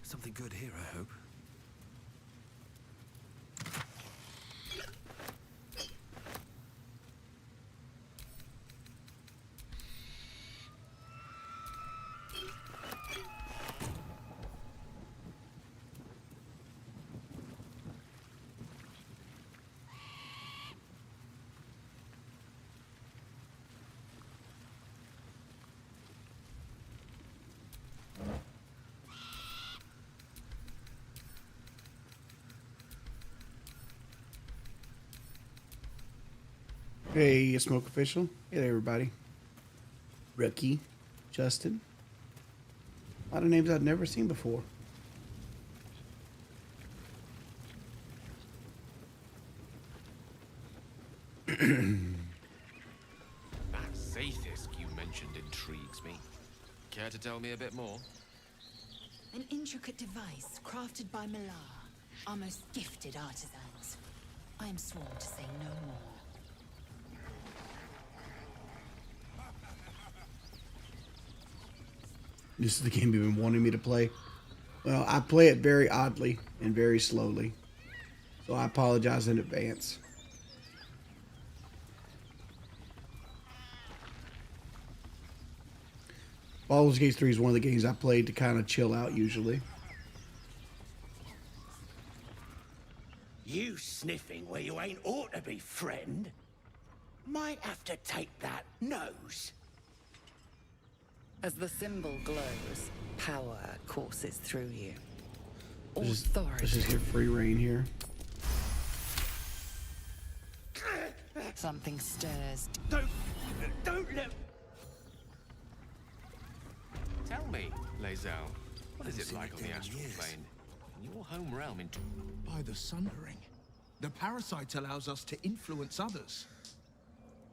Something good here, I hope. Hey, Smoke Official. Hey there, everybody. Rookie, Justin. A lot of names I've never seen before. That Zathis you mentioned intrigues me. Care to tell me a bit more? An intricate device crafted by Malar, our most gifted artisans. I am sworn to say no more. This is the game you've been wanting me to play. Well, I play it very oddly and very slowly. So I apologize in advance. Baldur's Gate 3 is one of the games I played to kind of chill out usually. You sniffing where you ain't ought to be, friend? Might have to take that nose. As the symbol glows, power courses through you. Let's Authority. just get free reign here. Something stirs. Don't let... Tell me, Lae'zel, what is it like on the astral plane? In your home realm in... By the Sundering. The parasite allows us to influence others.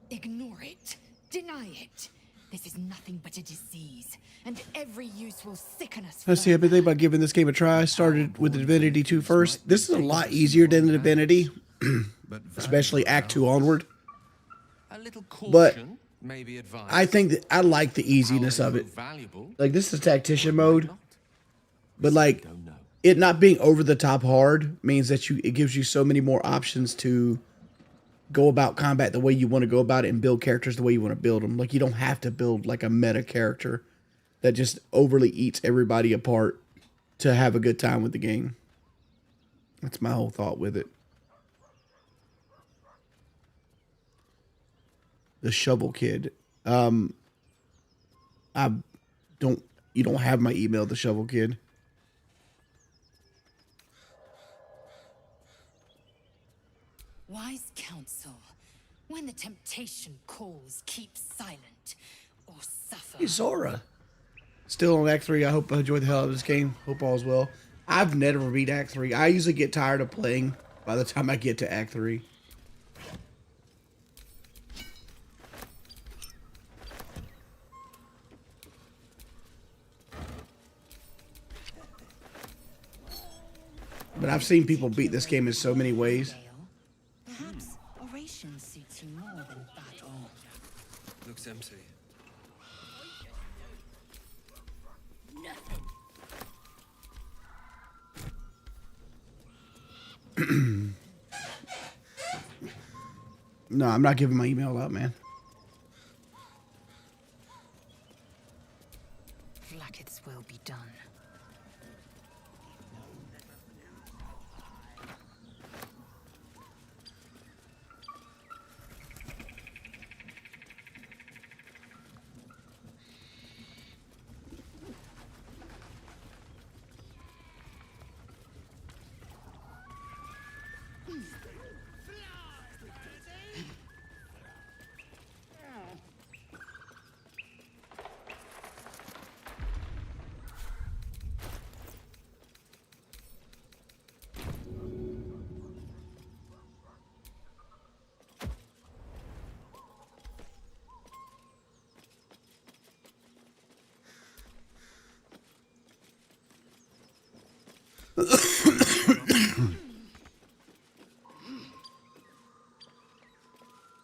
Ignore it. Deny it. This is nothing but a disease, and every use will sicken us. Let's see, I've been thinking about giving this game a try. I started with the Divinity 2 first. This is a lot easier than the Divinity, especially Act 2 onward. A little But caution, maybe advice. I think that I like the easiness of it. Valuable, Like, this is tactician mode, not. but like Don't know. it not being over the top hard means that it gives you so many more options to go about combat the way you want to go about it and build characters the way you want to build them. Like, you don't have to build like a meta character that just overly eats everybody apart to have a good time with the game. That's my whole thought with it. The Shovel Kid. You don't have my email, The Shovel Kid. Wise counsel. When the temptation calls, keep silent or suffer. Hey, Zora. Still on Act 3. I hope I enjoyed the hell out of this game. Hope all's well. I've never beat Act 3. I usually get tired of playing by the time I get to Act 3. But I've seen people beat this game in so many ways. Gale. Perhaps oration suits you more than battle. Looks empty. No, I'm not giving my email out, man. Like its will be done.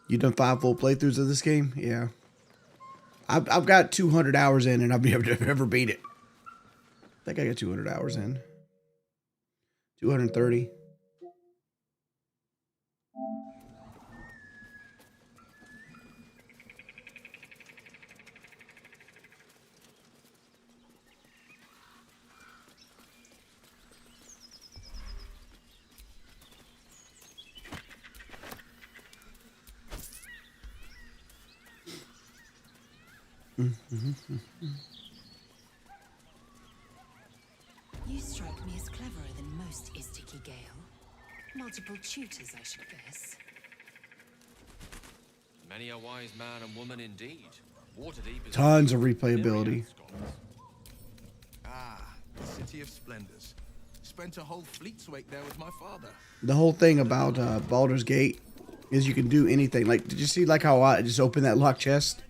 You done 5 full playthroughs of this game? Yeah. I've got 200 hours in and I've never beat it. I think I got 200 hours in. 230. You strike me as cleverer than most Istiki Gale. Multiple tutors, I should guess. Many a wise man and woman indeed. Waterdeep is Tons of replayability. Ah, the City of Splendors. Spent a whole fleet's wake there with my father. The whole thing about Baldur's Gate is you can do anything. Like, did you see like how I just opened that locked chest?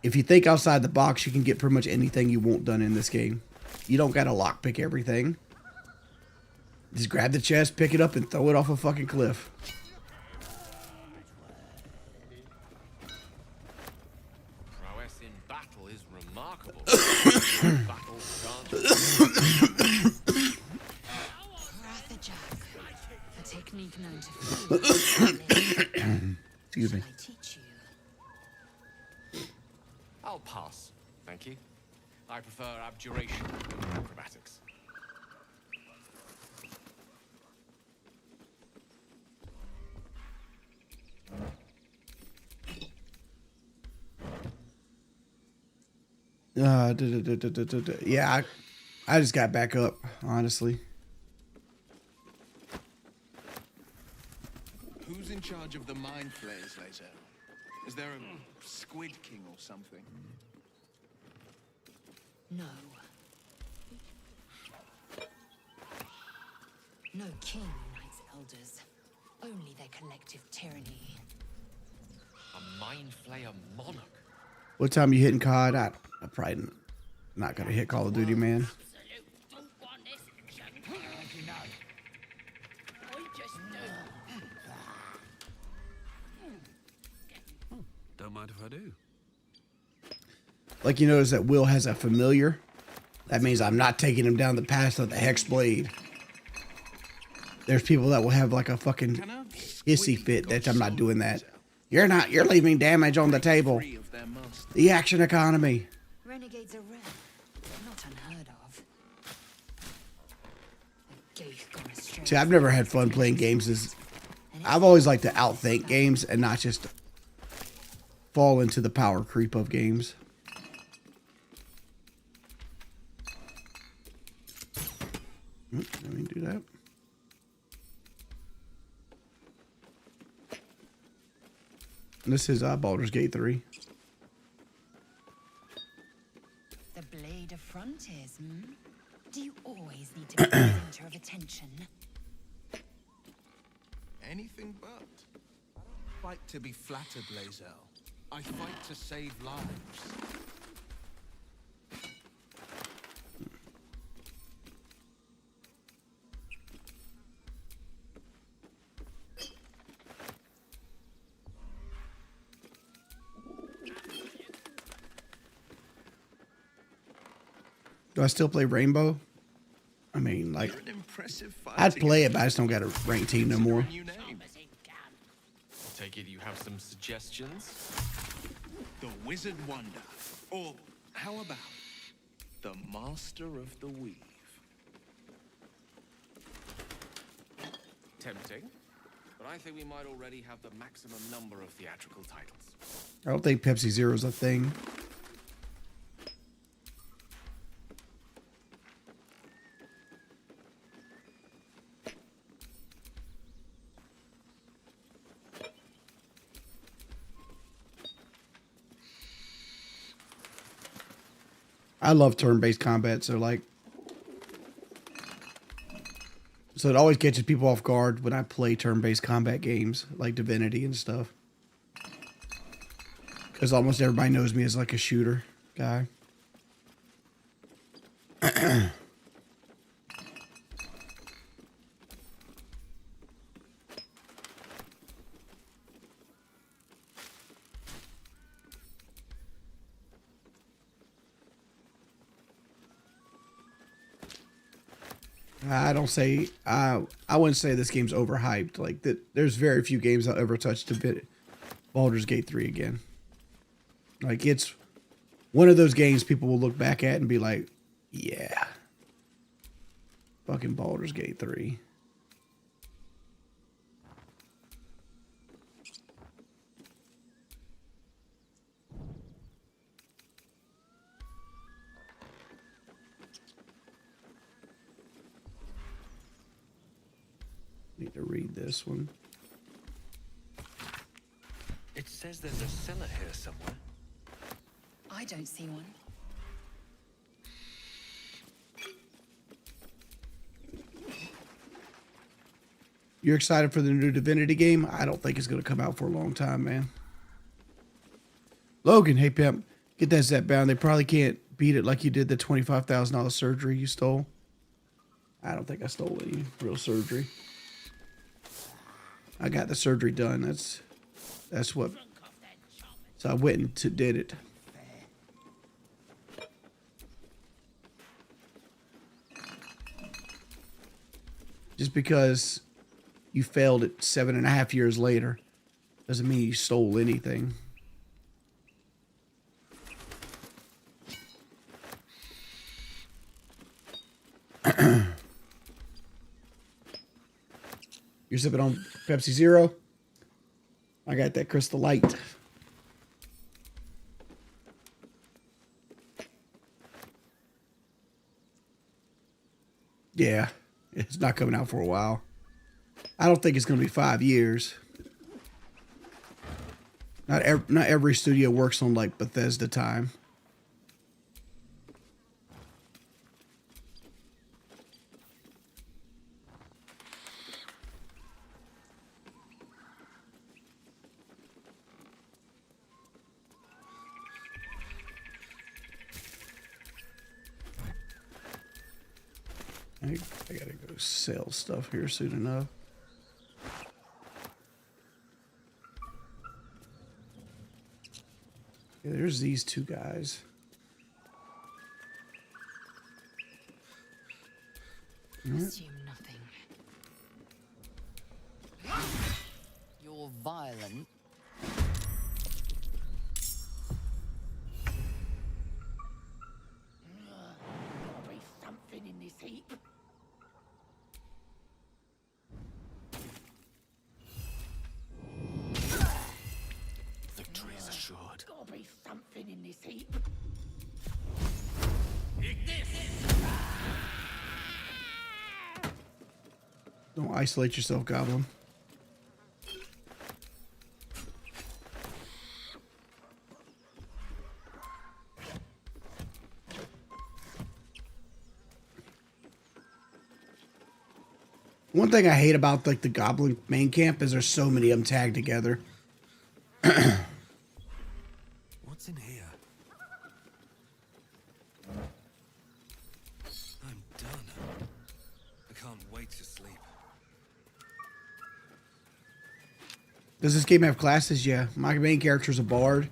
If you think outside the box, you can get pretty much anything you want done in this game. You don't gotta lockpick everything. Just grab the chest, pick it up, and throw it off a fucking cliff. prowess in battle is remarkable. Battle can't. Rathajak, a technique known to few. Excuse me. Shall I teach you? I'll pass, thank you. I prefer abjuration over acrobatics. Yeah, I just got back up, honestly. Who's in charge of the mind flayers, Lae'zel? Is there a Squid King or something? No. No king unites elders. Only their collective tyranny. A mind flayer monarch. What time you hitting COD? I'm probably not gonna hit Call of Duty, man. Don't mind if I do. Like, you notice that Will has a familiar. That means I'm not taking him down the path of the Hexblade. There's people that will have like a fucking hissy fit that I'm not doing that. You're leaving damage on the table. The action economy. Renegades are rare, not unheard of. A Gaith gone astray. See, I've never had fun playing games. I've always liked to outthink games and not just fall into the power creep of games. Let me do that. This is Baldur's Gate 3. The blade of frontiers, hmm? Do you always need to be the center of attention? Anything but. I don't fight to be flattered, Lae'zel. I fight to save lives. Do I still play Rainbow? I mean, like, You're an impressive I'd fighter. play it, but I just don't got a ranked team no more. New name. Take it you have some suggestions? The Wizard Wonder. Or how about the Master of the Weave? Tempting. But I think we might already have the maximum number of theatrical titles. I don't think Pepsi Zero is a thing. I love turn-based combat, so like, so it always catches people off guard when I play turn-based combat games like Divinity and stuff, because almost everybody knows me as like a shooter guy. I don't say I wouldn't say this game's overhyped. Like that, there's very few games I'll ever touch to bit Baldur's Gate 3 again. Like it's one of those games people will look back at and be like, yeah, fucking Baldur's Gate 3. Need to read this one. It says there's a cellar here somewhere. I don't see one. You're excited for the new Divinity game? I don't think it's going to come out for a long time, man. Logan, hey pimp, get that Zep bound. They probably can't beat it like you did the $25,000 surgery you stole. I don't think I stole any real surgery. I got the surgery done. That's what. So I went and did it. Just because you failed it 7.5 years later doesn't mean you stole anything. You're sipping on Pepsi Zero. I got that Crystal Light. Yeah, it's not coming out for a while. I don't think it's going to be 5 years. Not every studio works on like Bethesda time. I gotta go sell stuff here soon enough. Yeah, there's these two guys. Assume nothing. You're violent. There'll be something in this heap. Victory is assured. There'll be something in this heap. Don't isolate yourself, Goblin. One thing I hate about like the Goblin main camp is there's so many of them tagged together. What's in here? I'm done. I can't wait to sleep. Does this game have classes? Yeah. My main character's a bard.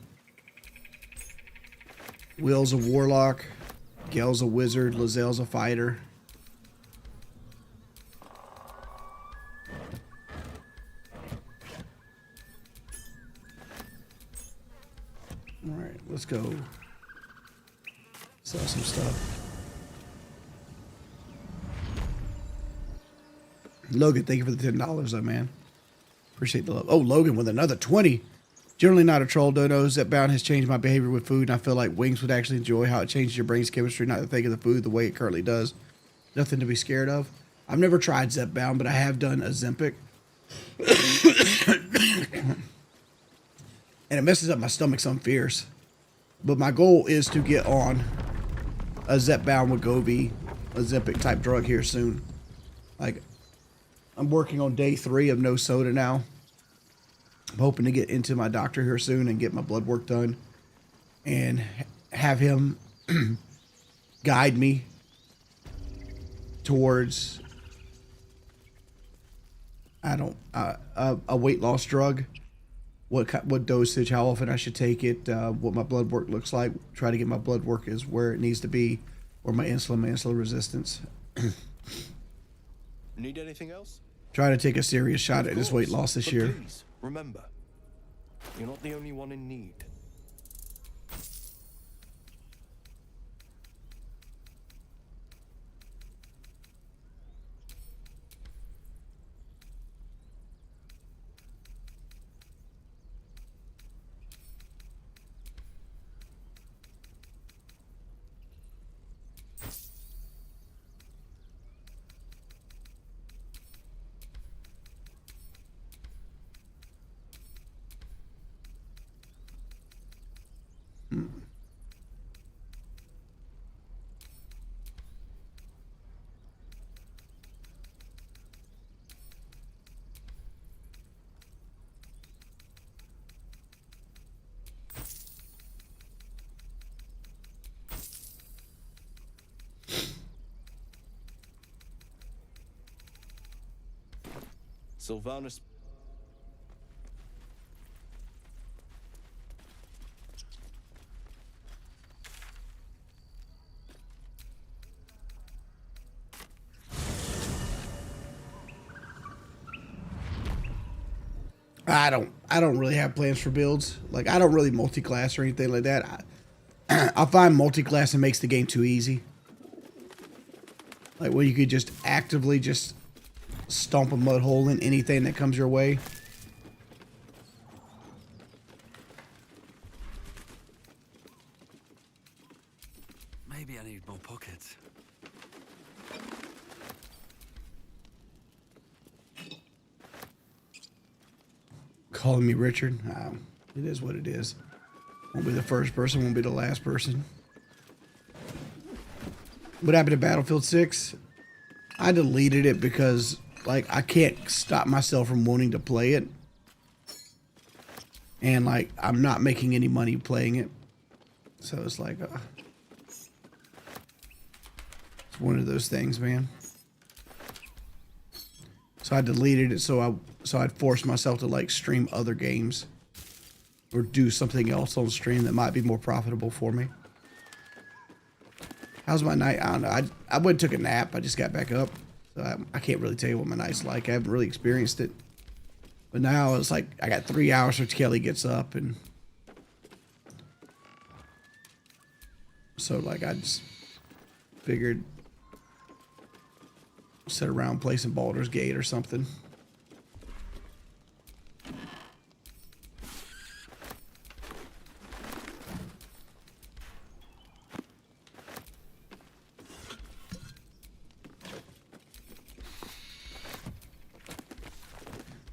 Will's a warlock. Gale's a wizard. Lazelle's a fighter. Alright, let's go sell some stuff. Logan, thank you for the $10 though, man. Appreciate the love. Oh, Logan with another 20. Generally not a troll, dono. Zep bound has changed my behavior with food, and I feel like Wings would actually enjoy how it changes your brain's chemistry, not to think of the food the way it currently does. Nothing to be scared of. I've never tried Zep bound, but I have done Ozempic. And it messes up my stomach some fierce. But my goal is to get on a Zep bound Wegovy, Ozempic type drug here soon. Like, I'm working on day 3 of no soda now. I'm hoping to get into my doctor here soon and get my blood work done and have him guide me towards a weight loss drug. What dosage, how often I should take it, what my blood work looks like. Try to get my blood work is where it needs to be, or my insulin resistance. Need anything else? Try to take a serious shot at Of his weight course, loss this but year. Please, remember, you're not the only one in need. Sylvanus. I don't really have plans for builds. Like, I don't really multi-class or anything like that. I find multi-classing makes the game too easy. Like, where you could just actively just stomp a mud hole in anything that comes your way. Maybe I need more pockets. Calling me Richard. It is what it is. Won't be the first person, won't be the last person. What happened to Battlefield 6? I deleted it because, like, I can't stop myself from wanting to play it. And, like, I'm not making any money playing it. So it's like, it's one of those things, man. So I deleted it so I'd force myself to, like, stream other games. Or do something else on stream that might be more profitable for me. How's my night? I don't know. I went and took a nap. I just got back up. So I can't really tell you what my night's like. I haven't really experienced it. But now it's like I got 3 hours till Kelly gets up. And so, like, I just figured sit around play some Baldur's Gate or something.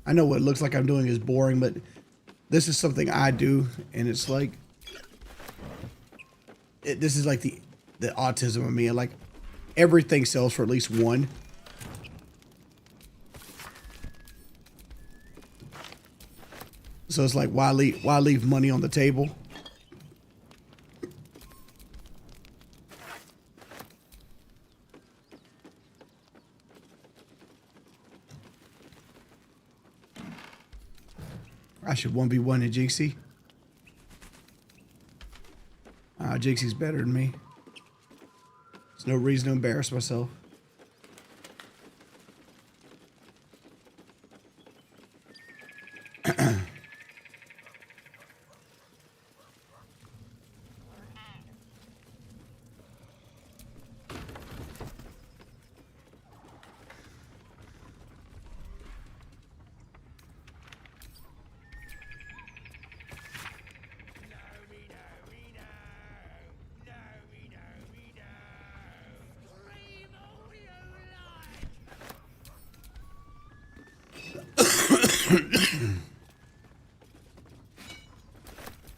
I know what it looks like I'm doing is boring, but this is something I do, and it's like, this is like the autism of me. Like, everything sells for at least one. So it's like, why leave money on the table? I should 1v1 in Jinxie. Jinxie's better than me. There's no reason to embarrass myself.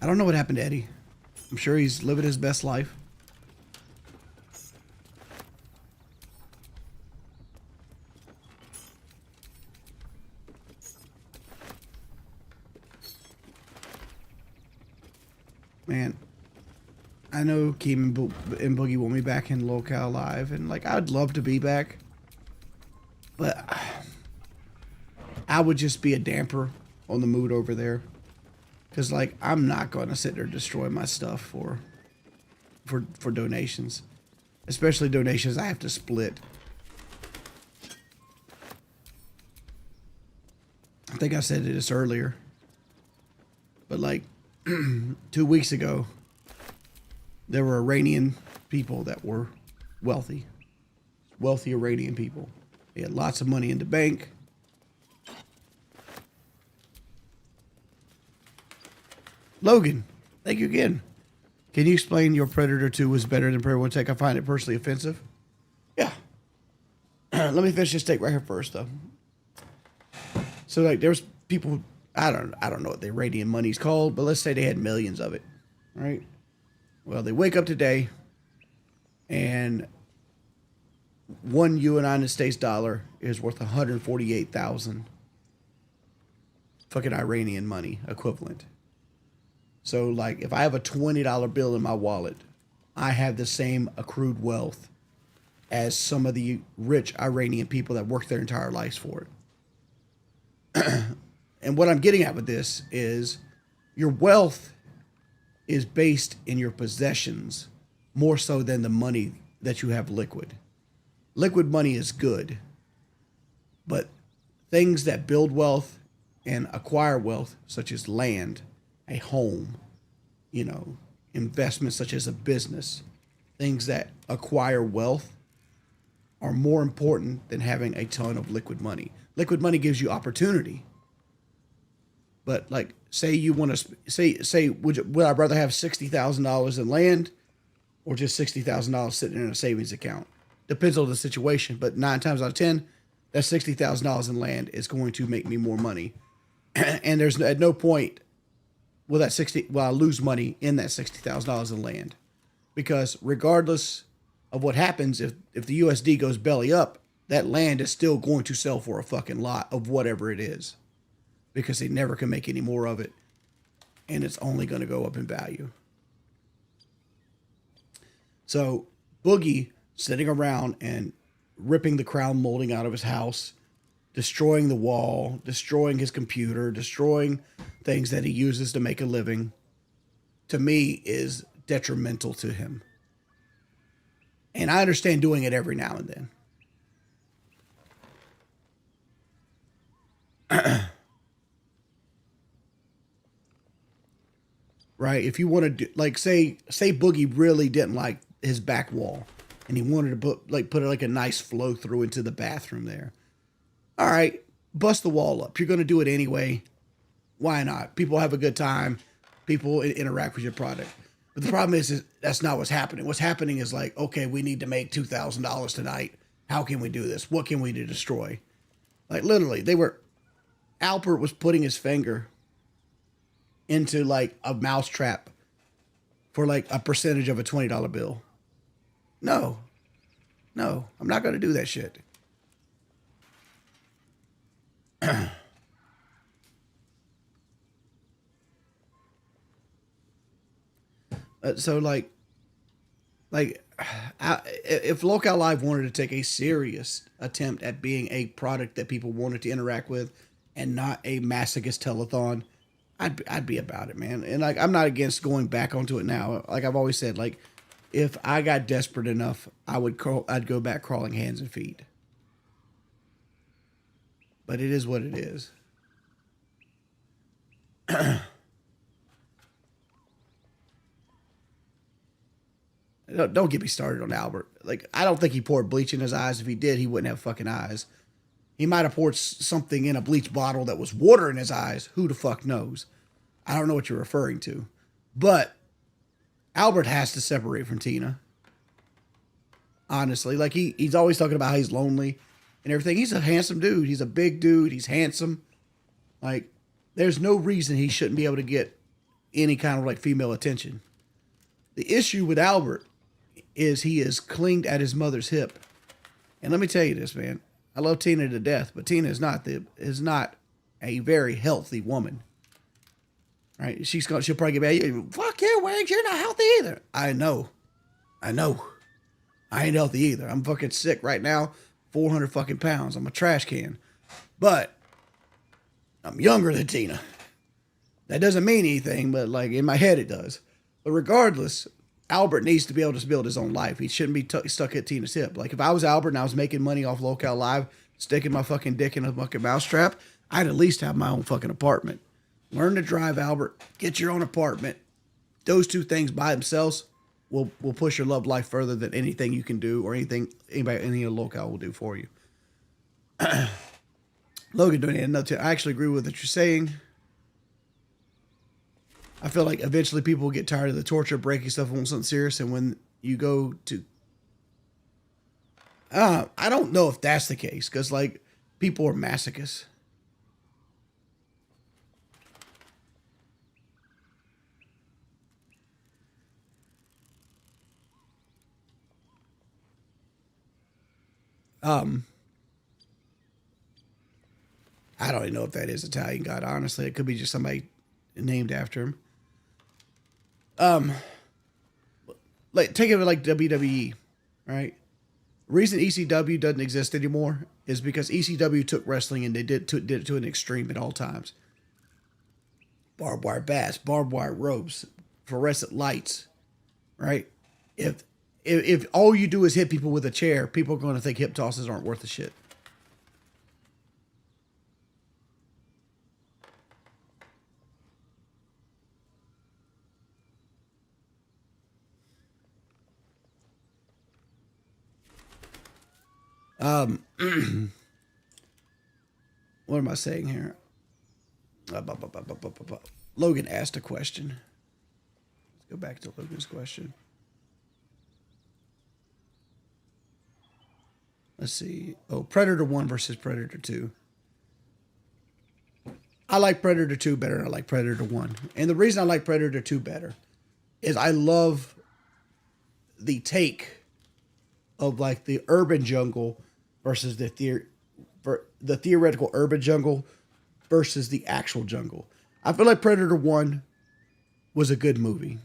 I don't know what happened to Eddie. I'm sure he's living his best life. Man, I know Keem and Boogie want me back in Locale Live, and, like, I'd love to be back, but I would just be a damper on the mood over there. Because, like, I'm not going to sit there and destroy my stuff for donations. Especially donations I have to split. think I said this earlier, but like 2 weeks ago, there were Iranian people that were wealthy Iranian people. They had lots of money in the bank. Logan, thank you again. Can you explain your Predator 2 was better than Predator 1 take? I find it personally offensive. Yeah. Let me finish this take right here first, though. So, like, there's people, I don't know what the Iranian money's called, but let's say they had millions of it, right? Well, they wake up today, and one United States dollar is worth 148,000 fucking Iranian money equivalent. So, like, if I have a $20 bill in my wallet, I have the same accrued wealth as some of the rich Iranian people that work their entire lives for it. And what I'm getting at with this is your wealth is based in your possessions more so than the money that you have liquid. Liquid money is good, but things that build wealth and acquire wealth, such as land, a home, investments such as a business, things that acquire wealth are more important than having a ton of liquid money. Liquid money gives you opportunity. But like, say you want to say, would I rather have $60,000 in land or just $60,000 sitting in a savings account? Depends on the situation, but 9 times out of 10, that $60,000 in land is going to make me more money. And there's at no point will I lose money in that $60,000 in land, because regardless of what happens, if the USD goes belly up, that land is still going to sell for a fucking lot of whatever it is, because they never can make any more of it, and it's only going to go up in value. So Boogie sitting around and ripping the crown molding out of his house, destroying the wall, destroying his computer, destroying things that he uses to make a living, to me is detrimental to him. And I understand doing it every now and then. Right? If you want to do, like, say Boogie really didn't like his back wall and he wanted to put a nice flow through into the bathroom there. All right, bust the wall up. You're going to do it anyway. Why not? People have a good time. People interact with your product. But the problem is that's not what's happening. What's happening is like, okay, we need to make $2,000 tonight. How can we do this? What can we do to destroy? Like, literally, Albert was putting his finger into like a mousetrap for like a percentage of a $20 bill. No, I'm not going to do that shit. So if Locale Live wanted to take a serious attempt at being a product that people wanted to interact with and not a masochist telethon, I'd be about it, man. And like, I'm not against going back onto it now. Like I've always said, like, if I got desperate enough, I'd go back crawling hands and feet. But it is what it is. Don't get me started on Albert. Like, I don't think he poured bleach in his eyes. If he did, he wouldn't have fucking eyes. He might have poured something in a bleach bottle that was water in his eyes. Who the fuck knows? I don't know what you're referring to. But Albert has to separate from Tina. Honestly. Like, he's always talking about how he's lonely and everything. He's a handsome dude. He's a big dude. He's handsome. Like, there's no reason he shouldn't be able to get any kind of, like, female attention. The issue with Albert is he is clinged at his mother's hip. And let me tell you this, man. I love Tina to death, but Tina is not a very healthy woman. Right? She'll probably get mad. Fuck you, Wags. You're not healthy either. I know. I ain't healthy either. I'm fucking sick right now. 400 fucking pounds. I'm a trash can. But I'm younger than Tina. That doesn't mean anything, but like in my head it does. But regardless, Albert needs to be able to build his own life. He shouldn't be stuck at Tina's hip. Like if I was Albert and I was making money off Locale Live, sticking my fucking dick in a fucking mousetrap, I'd at least have my own fucking apartment. Learn to drive, Albert. Get your own apartment. Those two things by themselves will push your love life further than anything you can do or anything anybody any other locale will do for you. Logan donated another tip. I actually agree with what you're saying. I feel like eventually people will get tired of the torture, breaking stuff, and want something serious. And when you go to, I don't know if that's the case because like people are masochists. I don't even know if that is Italian God. Honestly, it could be just somebody named after him. Like take it like WWE, right? The reason ECW doesn't exist anymore is because ECW took wrestling and they did it to an extreme at all times. Barbed wire bats, barbed wire ropes, fluorescent lights, right? If all you do is hit people with a chair, people are going to think hip tosses aren't worth a shit. What am I saying here? Logan asked a question. Let's go back to Logan's question. Let's see. Oh, Predator 1 versus Predator 2. I like Predator 2 better than I like Predator 1. And the reason I like Predator 2 better is I love the take of like the urban jungle versus the theoretical urban jungle versus the actual jungle. I feel like Predator 1 was a good movie,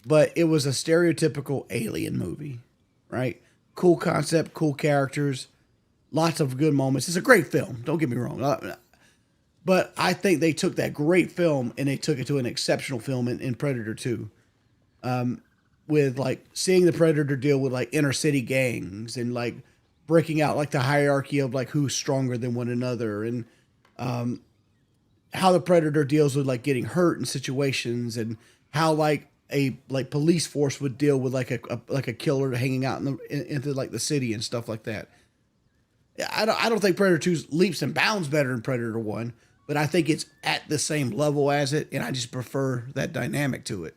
but it was a stereotypical alien movie, right? Cool concept, cool characters, lots of good moments. It's a great film. Don't get me wrong. But I think they took that great film and they took it to an exceptional film in Predator 2. With like seeing the Predator deal with like inner city gangs and like breaking out like the hierarchy of like who's stronger than one another and how the Predator deals with like getting hurt in situations and how like a like police force would deal with like a killer hanging out into like the city and stuff like that. I don't think Predator 2's leaps and bounds better than Predator 1, but I think it's at the same level as it, and I just prefer that dynamic to it.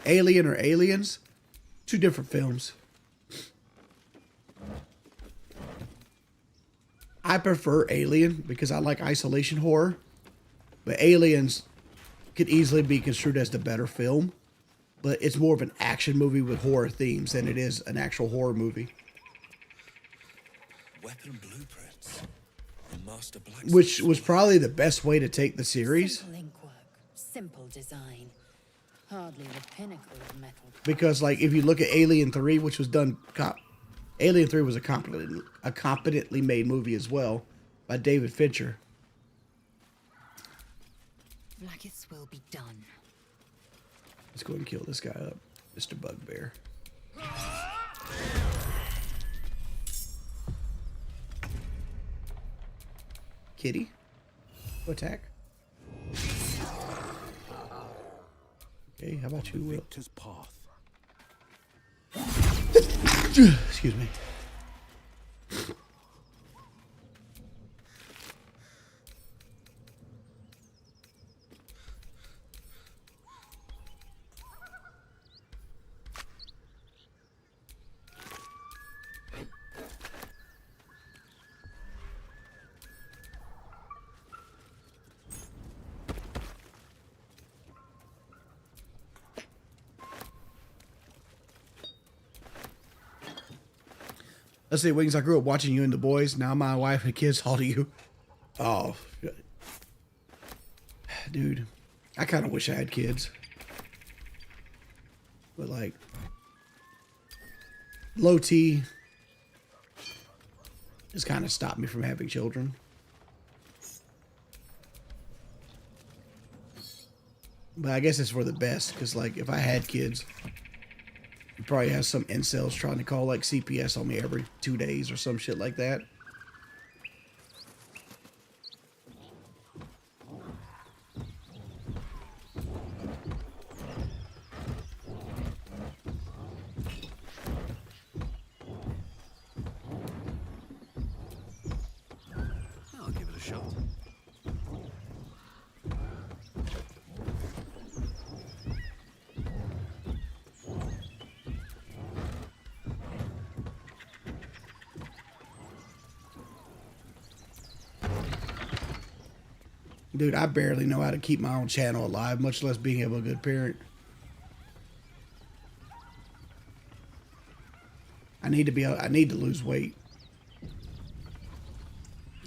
Alien or Aliens, two different films. I prefer Alien because I like isolation horror, but Aliens could easily be construed as the better film, but it's more of an action movie with horror themes than it is an actual horror movie. Weapon blueprints. The master blacksmith. Which was probably the best way to take the series. Simple ink work, simple design. Hardly the pinnacle of metal. Because, like, if you look at Alien 3, which was done... Alien 3 was a competently made movie as well by David Fincher. Vlaakith's will be done. Let's go and kill this guy up, Mr. Bugbear. Kitty, attack. Okay, how about you, Will? Victor's path. Excuse me. Let's see, Wings, I grew up watching you and the boys. Now my wife and kids haul to you. Oh, dude. I kind of wish I had kids. But like, low T has kind of stopped me from having children. But I guess it's for the best, because like if I had kids, you'd probably have some incels trying to call like CPS on me every 2 days or some shit like that. I'll give it a shot. Dude, I barely know how to keep my own channel alive, much less being able to be a good parent. I need to lose weight.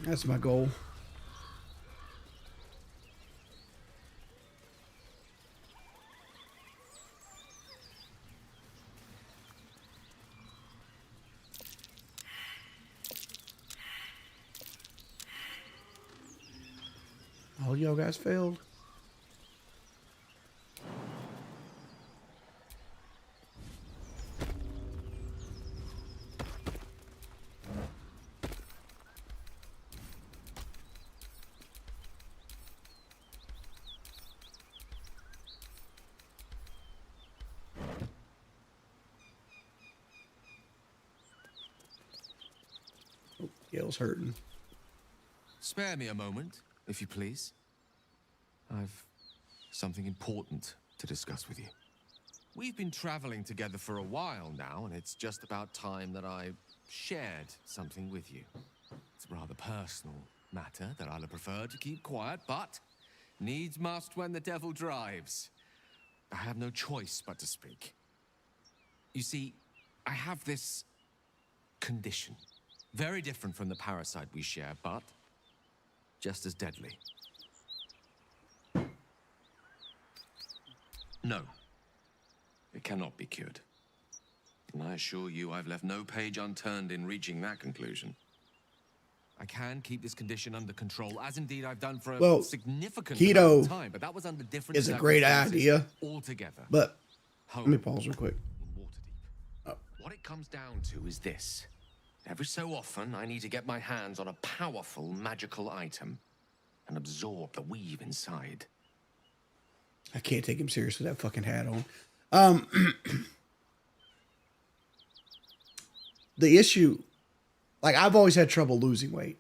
That's my goal. All y'all guys failed. Oh, Gale's hurting. Spare me a moment, if you please. I've something important to discuss with you. We've been traveling together for a while now, and it's just about time that I shared something with you. It's a rather personal matter that I'd have preferred to keep quiet, but needs must when the devil drives. I have no choice but to speak. You see, I have this condition. Very different from the parasite we share, but just as deadly. No, it cannot be cured. And I assure you I've left no page unturned in reaching that conclusion. I can keep this condition under control, as indeed I've done for a significant amount of time, but that was under different is a great idea altogether. But let me pause real quick. What it comes down to is this. Every so often, I need to get my hands on a powerful magical item and absorb the weave inside. I can't take him serious with that fucking hat on. The issue, like, I've always had trouble losing weight,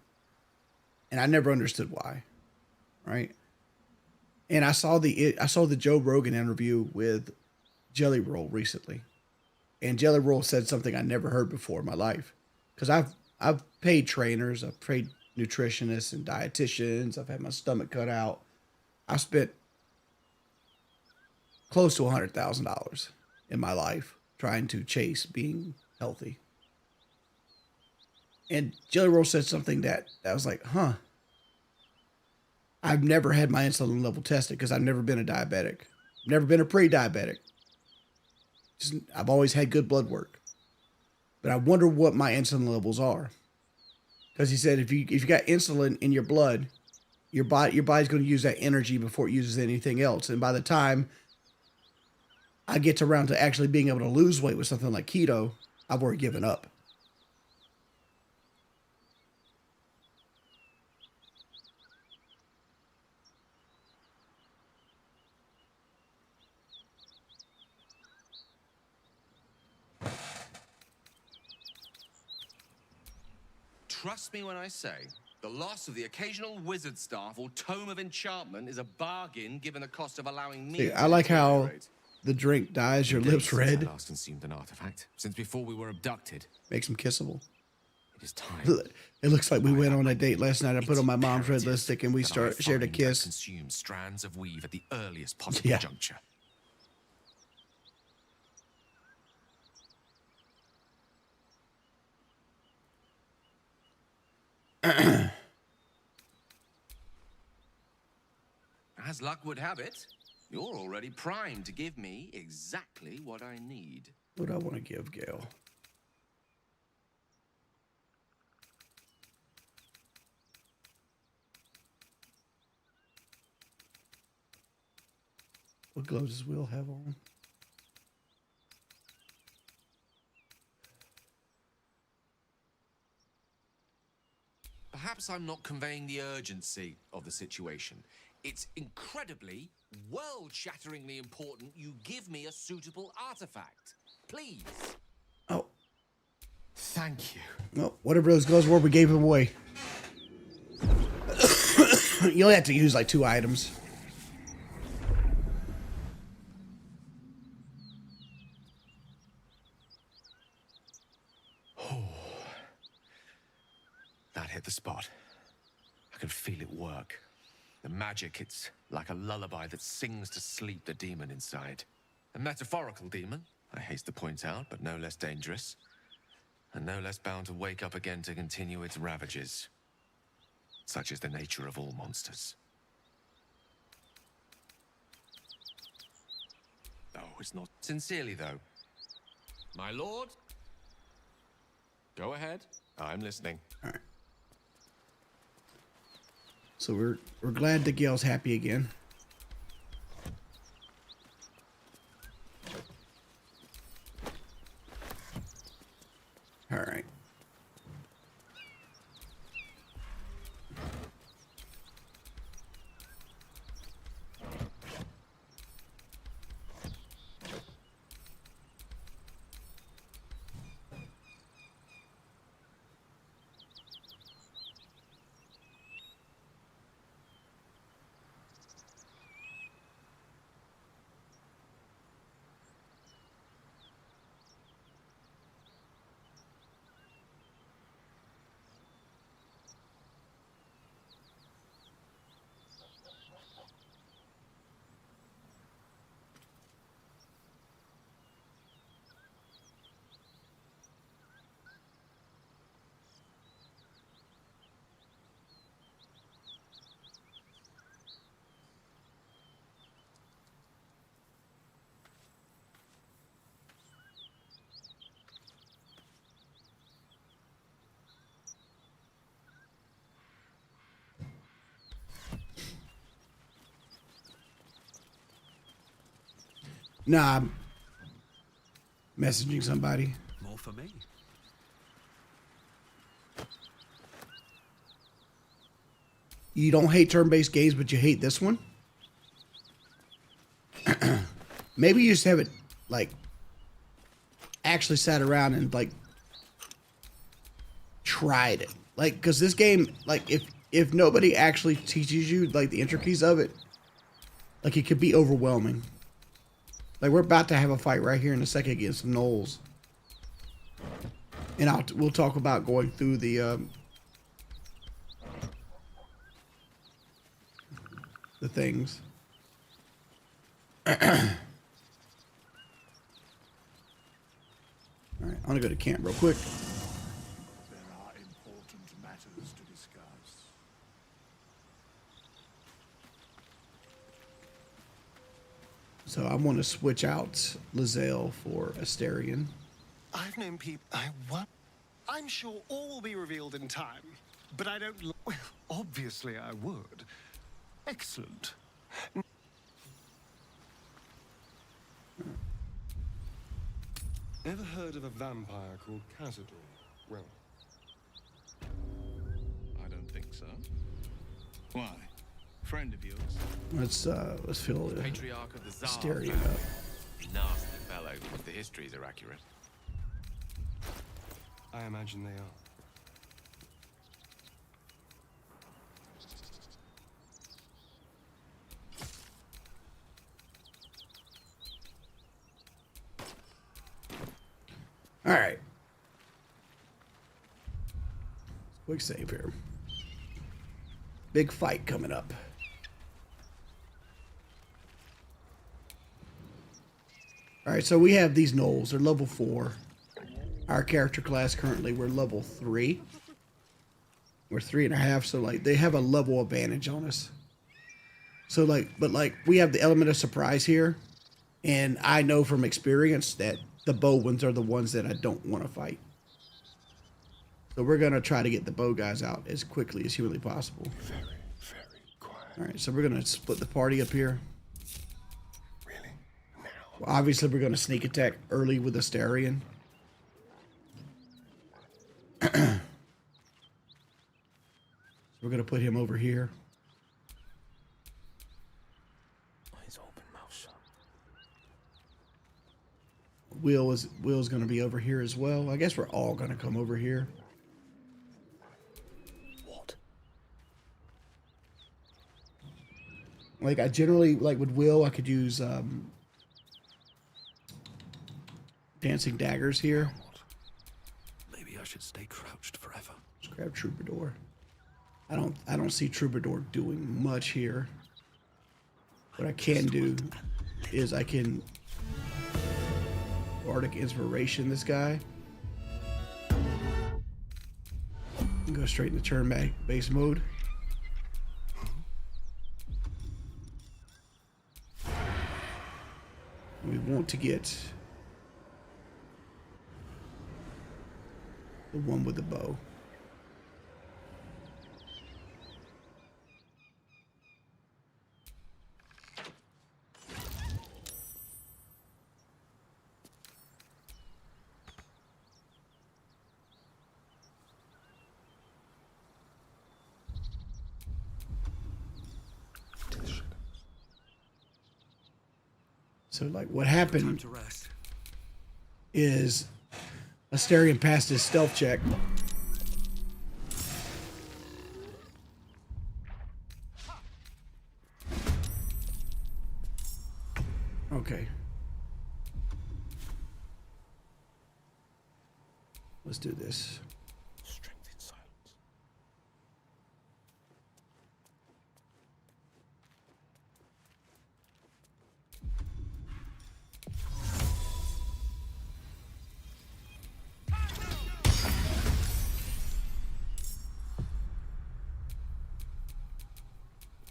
and I never understood why, right? And I saw the Joe Rogan interview with Jelly Roll recently, and Jelly Roll said something I never heard before in my life, because I've paid trainers, I've paid nutritionists and dietitians, I've had my stomach cut out, I spent close to $100,000 in my life trying to chase being healthy. And Jelly Roll said something that I was like, huh. I've never had my insulin level tested because I've never been a diabetic. Never been a pre-diabetic. I've always had good blood work. But I wonder what my insulin levels are. Because he said if you got insulin in your blood, your body's going to use that energy before it uses anything else. And by the time I get around to actually being able to lose weight with something like keto, I've already given up. Trust me when I say, the loss of the occasional wizard staff or tome of enchantment is a bargain given the cost of allowing me. See, I like how the drink dyes your lips red. I last consumed an artifact since before we were abducted. Makes them kissable. It is time. It looks like we went on a date last night. I put on my mom's red lipstick and we shared a kiss. Consume strands of weave at the earliest possible juncture. As As luck would have it, you're already primed to give me exactly what I need. What do I want to give Gale? What gloves does Will have on? Perhaps I'm not conveying the urgency of the situation. It's incredibly, world-shatteringly important you give me a suitable artifact. Please. Oh. Thank you. Well, whatever those gloves were, we gave them away. You only have to use like 2 items. That hit the spot. I can feel it work. The magic, it's like a lullaby that sings to sleep the demon inside. A metaphorical demon, I haste to point out, but no less dangerous. And no less bound to wake up again to continue its ravages. Such is the nature of all monsters. Oh, it's not sincerely, though. My lord? Go ahead. I'm listening. All right. So we're glad that Gale's happy again. All right. Nah, I'm messaging somebody. More for me. You don't hate turn-based games, but you hate this one? Maybe you just haven't, like, actually sat around and, like, tried it. Like, because this game, like, if nobody actually teaches you, like, the intricacies of it, like, it could be overwhelming. Like, we're about to have a fight right here in a second against some gnolls. And we'll talk about going through the things. Alright, I'm gonna go to camp real quick. There are important matters to discuss. So I want to switch out Lizelle for Asterion. I've known people. I'm sure all will be revealed in time, but I don't. Well, obviously I would. Excellent. Ever heard of a vampire called Cazador? Well, I don't think so. Why? Friend of yours? Let's fill the Patriarch of the Tsar Asterion family. up. Nasty fellow, if the histories are accurate. I imagine they are. All right. Quick save here. Big fight coming up. All right, so we have these gnolls. They're level 4. Our character class currently, we're level 3. We're 3.5, so like they have a level advantage on us. So but we have the element of surprise here, and I know from experience that the bow ones are the ones that I don't want to fight. So we're gonna try to get the bow guys out as quickly as humanly possible. Very, very quiet. All right, so we're gonna split the party up here. Really? Now. Well, obviously, we're gonna sneak attack early with Astarion. We're gonna put him over here. Eyes open, mouth shut. Will's gonna be over here as well. I guess we're all gonna come over here. What? Like I generally like with Will, I could use dancing daggers here. Maybe I should stay crouched forever. Let's grab Troubadour. I don't see Troubadour doing much here. What I can do is I can Bardic Inspiration this guy. And go straight into turn back base mode. We want to get the one with the bow. So like what happened is Astarion passed his stealth check. Okay. Let's do this. Strength in silence.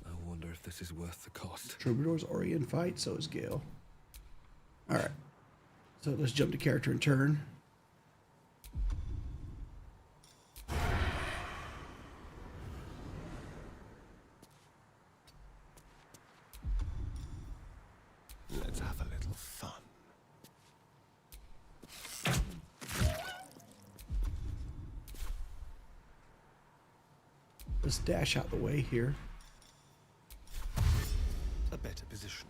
I wonder if this is worth the cost. Troubadour's already in fight, so is Gale. Alright. So let's jump to character and turn. Let's have a little fun. Let's dash out the way here. A better position.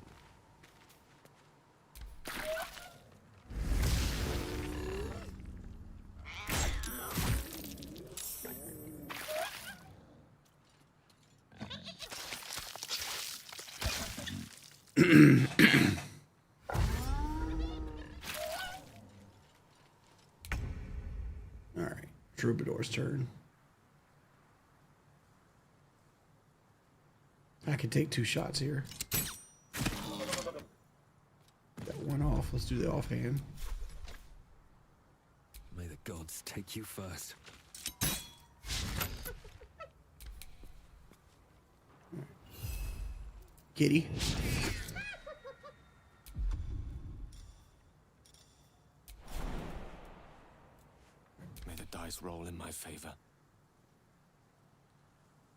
All right, Troubadour's turn. I can take 2 shots here. Got one off. Let's do the offhand. May the gods take you first. Kitty. May the dice roll in my favor.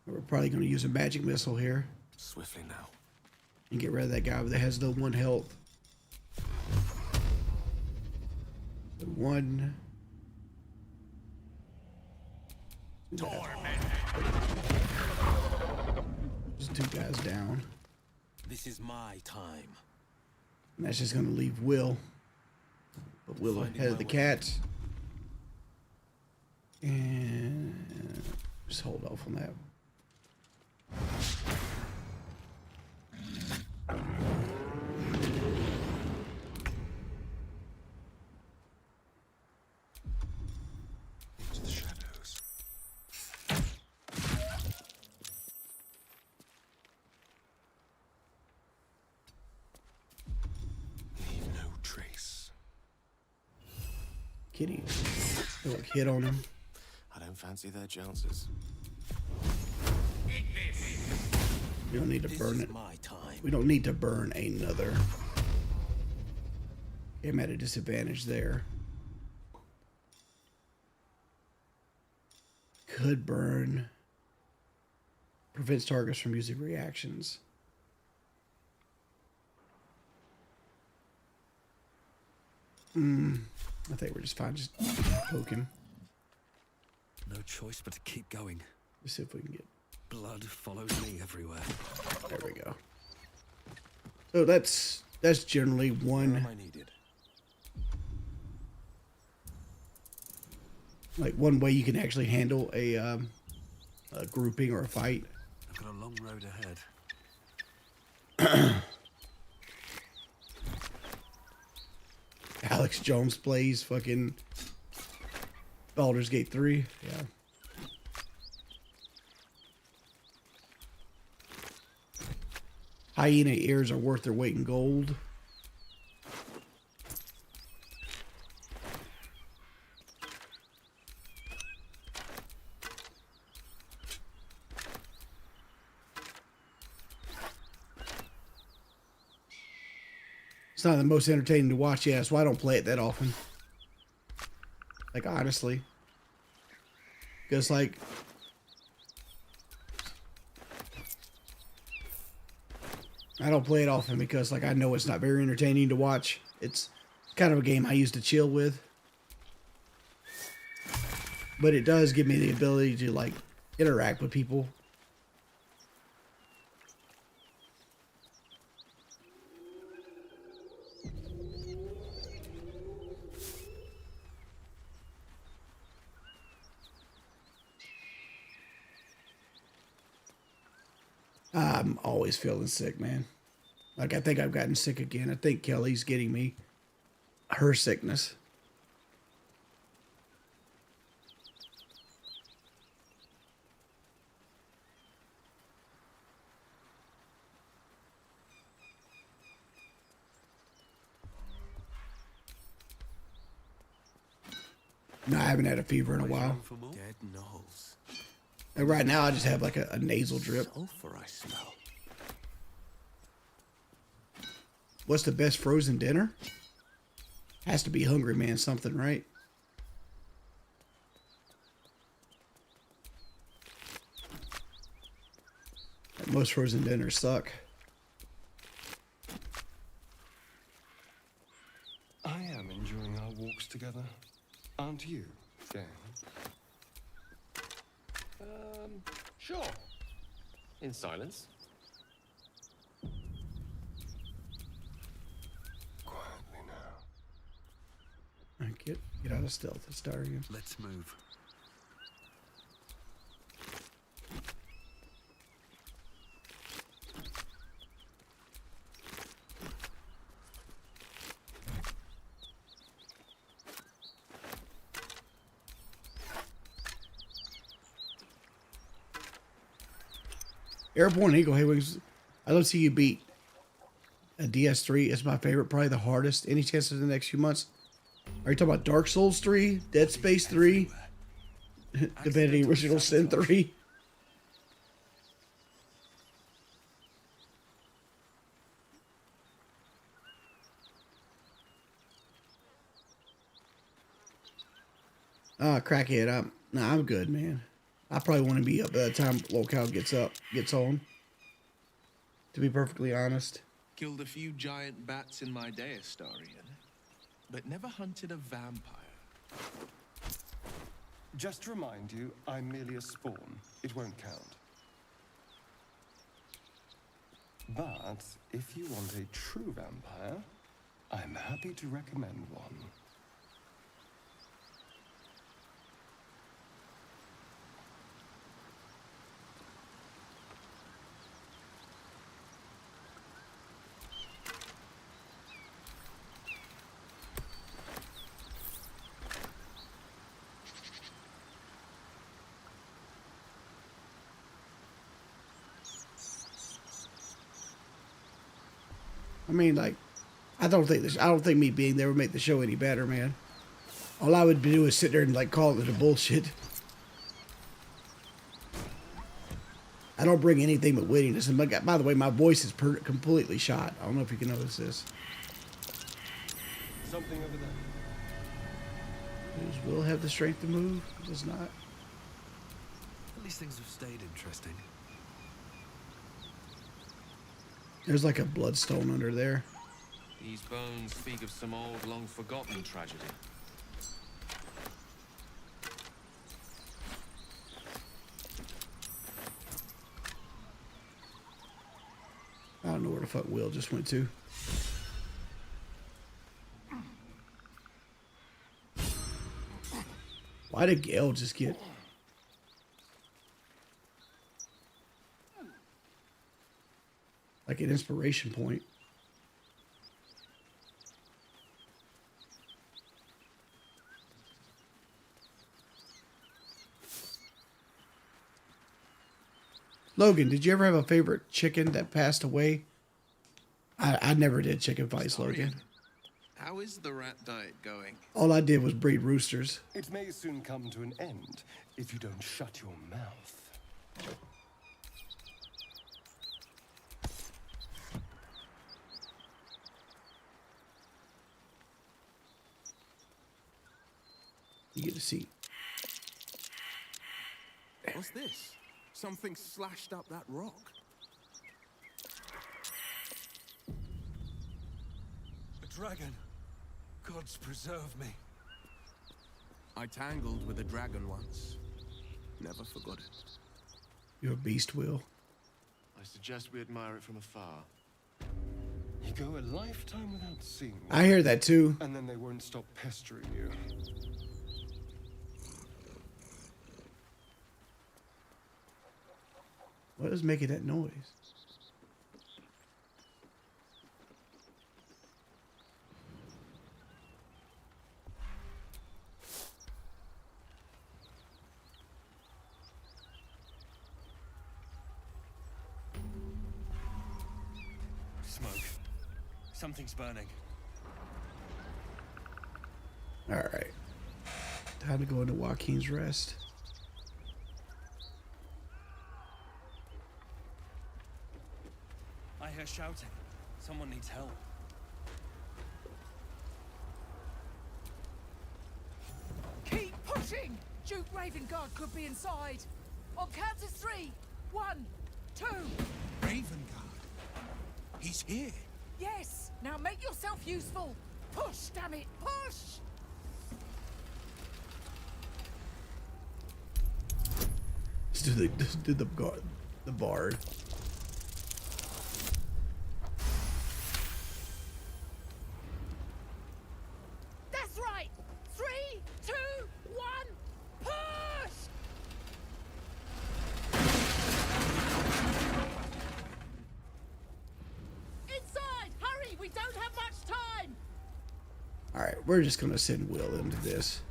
We're probably going to use a magic missile here Swiftly now. and get rid of that guy that has the 1 health. The 1. Just 2 guys down. This is my time. And that's just going to leave Will. But Will ahead of the cat. And just hold off on that. Into the shadows. Leave no trace. Kitty. Look, hit on him. I don't fancy their chances. We don't need to This burn is it. my time. We don't need to burn another. I'm at a disadvantage there. Could burn. Prevents targets from using reactions. I think we're just fine. Just poke him. No choice but to keep going. Let's see if we can get. Blood follows me everywhere. There we go. So that's generally one. Am I needed? Like one way you can actually handle a grouping or a fight. I've got a long road ahead. Alex Jones plays fucking Baldur's Gate 3. Yeah. Hyena ears are worth their weight in gold. It's not the most entertaining to watch. Yeah, that's why I don't play it that often. Like, honestly. Because, like, I don't play it often because, like, I know it's not very entertaining to watch. It's kind of a game I used to chill with. But it does give me the ability to, like, interact with people. I'm always feeling sick, man. Like, I think I've gotten sick again. I think Kelly's getting me her sickness. No, I haven't had a fever in a while. For more? Dead gnolls. And right now, I just have like a nasal drip. Sulfur I smell. What's the best frozen dinner? Has to be Hungry Man something, right? Most frozen dinners suck. I am enjoying our walks together. Aren't you, Gale? Sure. In silence. Quietly now. Get out of stealth. It's Darian. Let's move. Airborne Eagle, hey Wings. I love to see you beat a DS3. It's my favorite, probably the hardest. Any chances in the next few months? Are you talking about Dark Souls 3, Dead Space 3, Divinity Original Sin 3? Crackhead, I'm good, man. I probably want to be up by the time Locale gets on. To be perfectly honest. Killed a few giant bats in my day, Astarian, but never hunted a vampire. Just to remind you, I'm merely a spawn. It won't count. But if you want a true vampire, I'm happy to recommend one. I mean, like, I don't think me being there would make the show any better, man. All I would do is sit there and like call it a bullshit. I don't bring anything but wittiness. And by the way, my voice is completely shot. I don't know if you can notice this. Something over there. Does Will have the strength to move? Does not. At least things have stayed interesting. There's like a bloodstone under there. These bones speak of some old, long-forgotten tragedy. I don't know where the fuck Will just went to. Why did Gale just get... like an inspiration point? Logan, did you ever have a favorite chicken that passed away? I never did chicken fights, Logan. How is the rat diet going? All I did was breed roosters. It may soon come to an end if you don't shut your mouth. You get a seat. What's this? Something slashed up that rock. A dragon. Gods preserve me. I tangled with a dragon once. Never forgot it. You're a beast, Will. I suggest we admire it from afar. You go a lifetime without seeing them, I hear that too. and then they won't stop pestering you. What is making that noise? Smoke. Something's burning. All right. Time to go into Joaquin's rest. I hear shouting. Someone needs help. Keep pushing! Duke Ravengard could be inside. On count of 3. 1, 2. Ravengard. He's here. Yes! Now make yourself useful! Push, damn it! Push! Let's do the bard. That's right! 3, 2, 1, push! Inside! Hurry! We don't have much time! All right, we're just gonna send Will into this.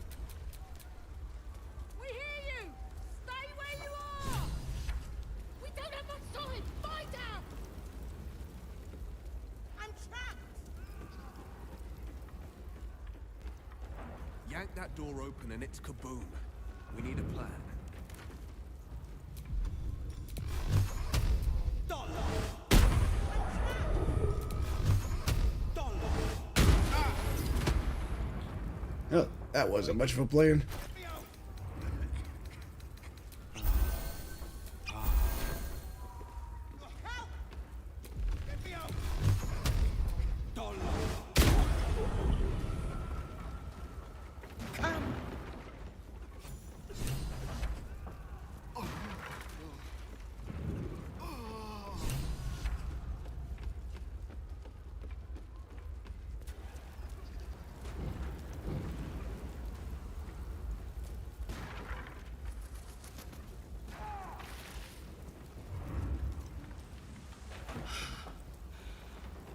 We hear you! Stay where you are! We don't have much time! Find out! I'm trapped! Yank that door open and it's kaboom. We need a plan. Oh, that wasn't much of a plan.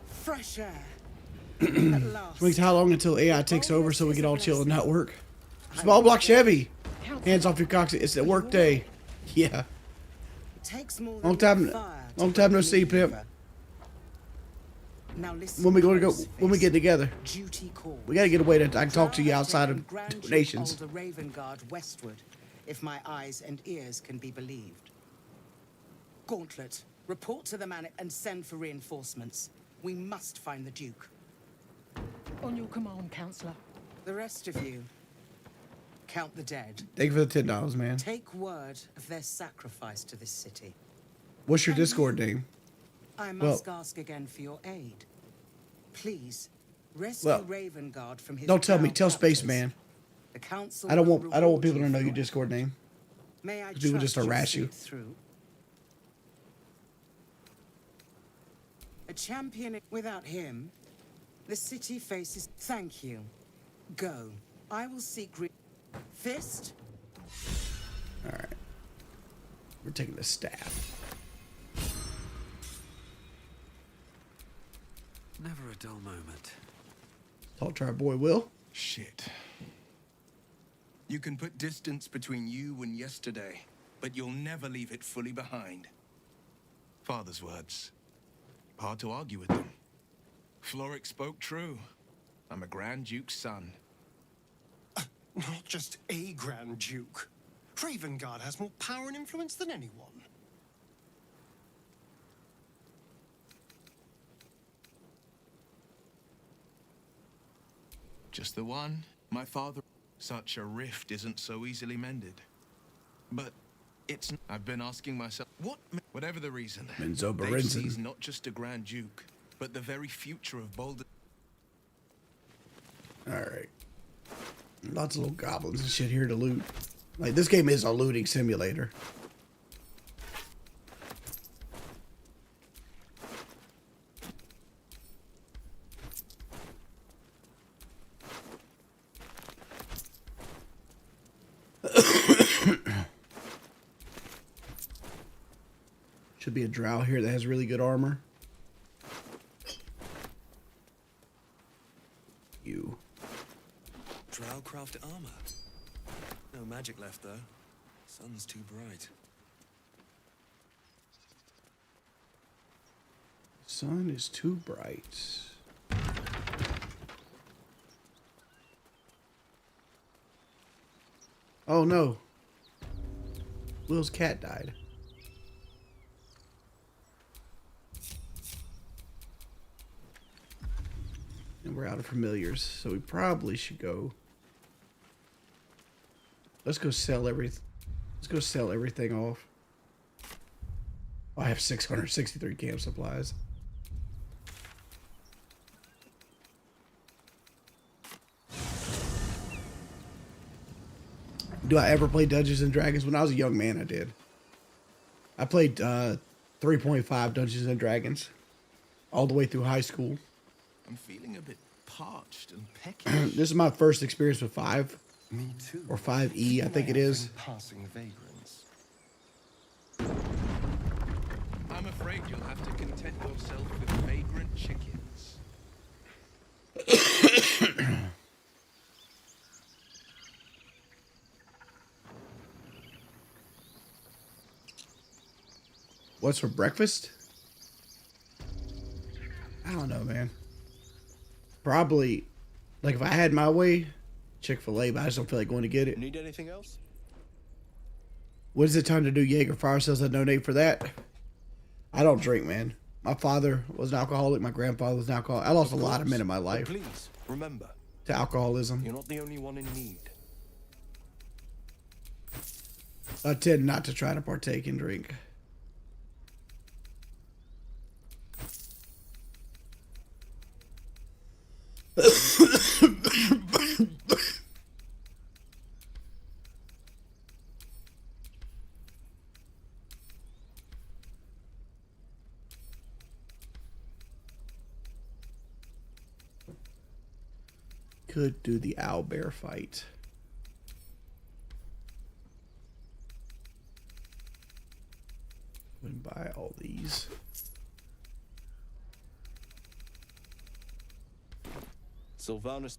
Fresh air. At last. Wait, how long until AI takes over so we can all chill and not work? Small block Chevy. Hands off your cocks. It's a work day. Yeah. Takes more Long than time fire no to see, burn pimp. river. Now listen When we go close, when we face. get together. Duty calls. We gotta get away to I can talk to you Sir, outside I've of taken Grand Duke donations. Alder Ravengard westward, if my eyes and ears can be believed. Gauntlet, report to the man and send for reinforcements. We must find the Duke. On your command, Counselor. The rest of you, count the dead. Thank you for the $10, man. Take word of their sacrifice to this city. What's your Discord name? I must ask again for your aid. Please, rescue Ravengard from his. Don't tell me. proud Tell captors. Spaceman. The council I don't will want reward people to you know for your your Discord effort. name. May I People just trust harass see you. it through? A champion without him, the city faces. Thank you. Go. I will seek. Fist. All right. We're taking the staff. Never a dull moment. Talk to our boy Will. Shit. You can put distance between you and yesterday, but you'll never leave it fully behind. Father's words. Hard to argue with them. Floric spoke true. I'm a Grand Duke's son. Not just a Grand Duke. Ravengard has more power and influence than anyone. Just the one. My father... Such a rift isn't so easily mended. But it's... I've been asking myself, whatever the reason, Menzo Dave Berenson. sees not just a Grand Duke, but the very future of Baldur. Alright. Lots of little goblins and shit here to loot. Like, this game is a looting simulator. Should be a drow here that has really good armor. You. Drow craft armor. No magic left though. Sun's too bright. Sun is too bright. Oh no. Will's cat died. And we're out of familiars, so we probably should go. Let's go sell everything. Let's go sell everything off. I have 663 camp supplies. Do I ever play Dungeons and Dragons? When I was a young man, I did. I played 3.5 Dungeons and Dragons all the way through high school. I'm feeling a bit parched and pecky. This is my first experience with 5. Me too. Or 5E, I think it is. Passing vagrants. I'm afraid you'll have to content yourself with vagrant chickens. What's for breakfast? I don't know, man. Probably, like if I had my way, Chick-fil-A, but I just don't feel like going to get it. Need anything else? When is it time to do Jaeger fire sales? I donate for that. I don't drink, man. My father was an alcoholic. My grandfather was an alcoholic. I lost a lot of men in my life Please, remember, to alcoholism. you're not the only one in need. I tend not to try to partake in drink. Could do the owlbear fight. And buy all these. Sylvanus.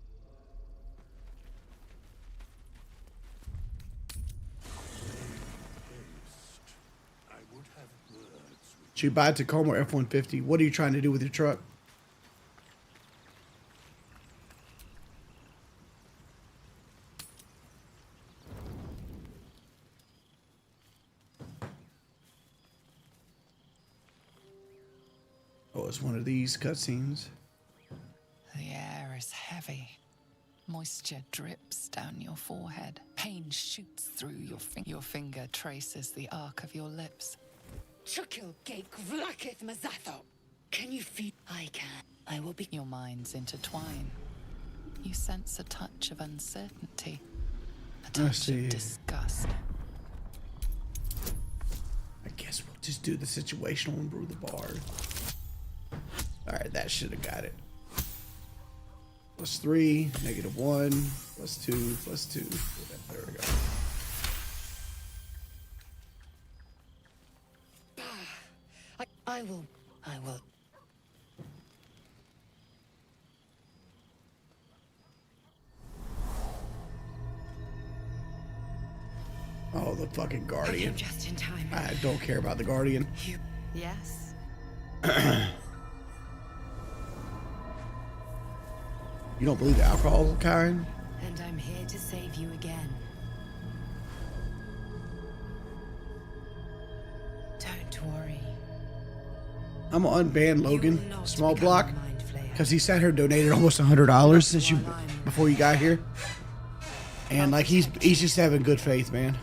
Should you buy a Tacoma or F-150? What are you trying to do with your truck? Oh, it's one of these cutscenes. The air is heavy. Moisture drips down your forehead. Pain shoots through your finger. Your finger traces the arc of your lips. Chukil Gake Vlakith Mazatho. Can you feel? I can. I will be. Your minds intertwine. You sense a touch of uncertainty. A touch of disgust. I guess we'll just do the situational and brew the bard. Alright, that should have got it. +3, -1, +2, +2. There we go. I will. Oh, the fucking Guardian. I came just in time. I don't care about the Guardian. Yes. You don't believe the alcohol's kind? And I'm here to save you again. Don't worry. I'm gonna unban Logan, small block, because he sat here and donated almost $100 since before you got here, and like he's just having good faith, man.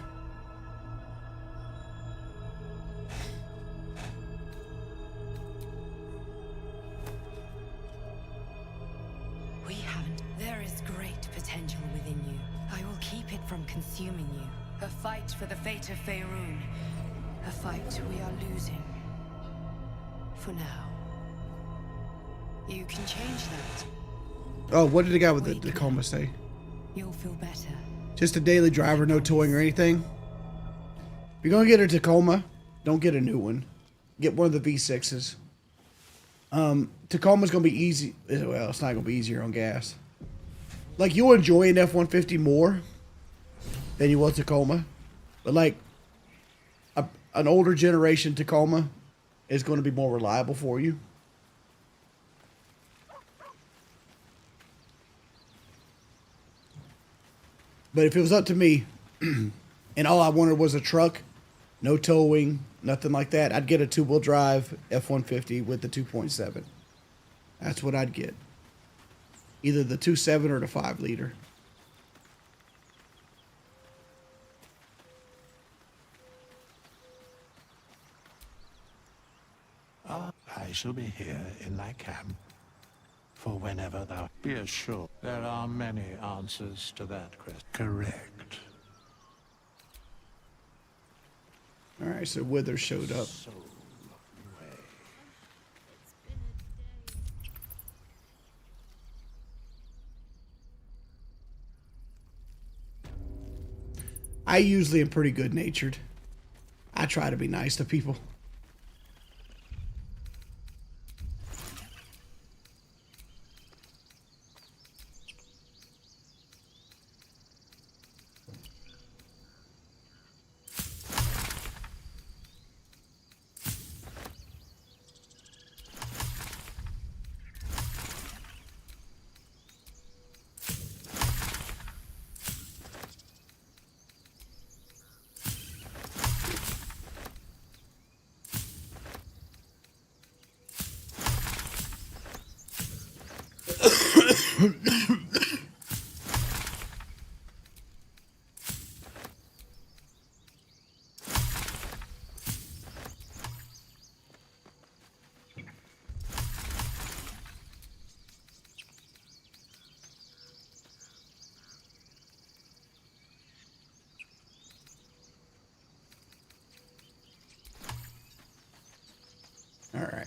We haven't. There is great potential within you. I will keep it from consuming you. A fight for the fate of Faerun. A fight we are losing. For now. You can change that. Oh, what did the guy with the Tacoma say? You'll feel better. Just a daily driver, no towing or anything? If you're gonna get a Tacoma, don't get a new one. Get one of the V6s. Tacoma's gonna be easy. Well, it's not gonna be easier on gas. Like, you'll enjoy an F-150 more than you will Tacoma. But like, an older generation Tacoma is going to be more reliable for you. But if it was up to me, and all I wanted was a truck, no towing, nothing like that, I'd get a two-wheel drive F-150 with the 2.7. That's what I'd get. Either the 2.7 or the 5-liter. I shall be here in thy camp for whenever thou... Be assured, there are many answers to that question. Correct. Alright, so Wither showed up. I usually am pretty good-natured. I try to be nice to people. Alright.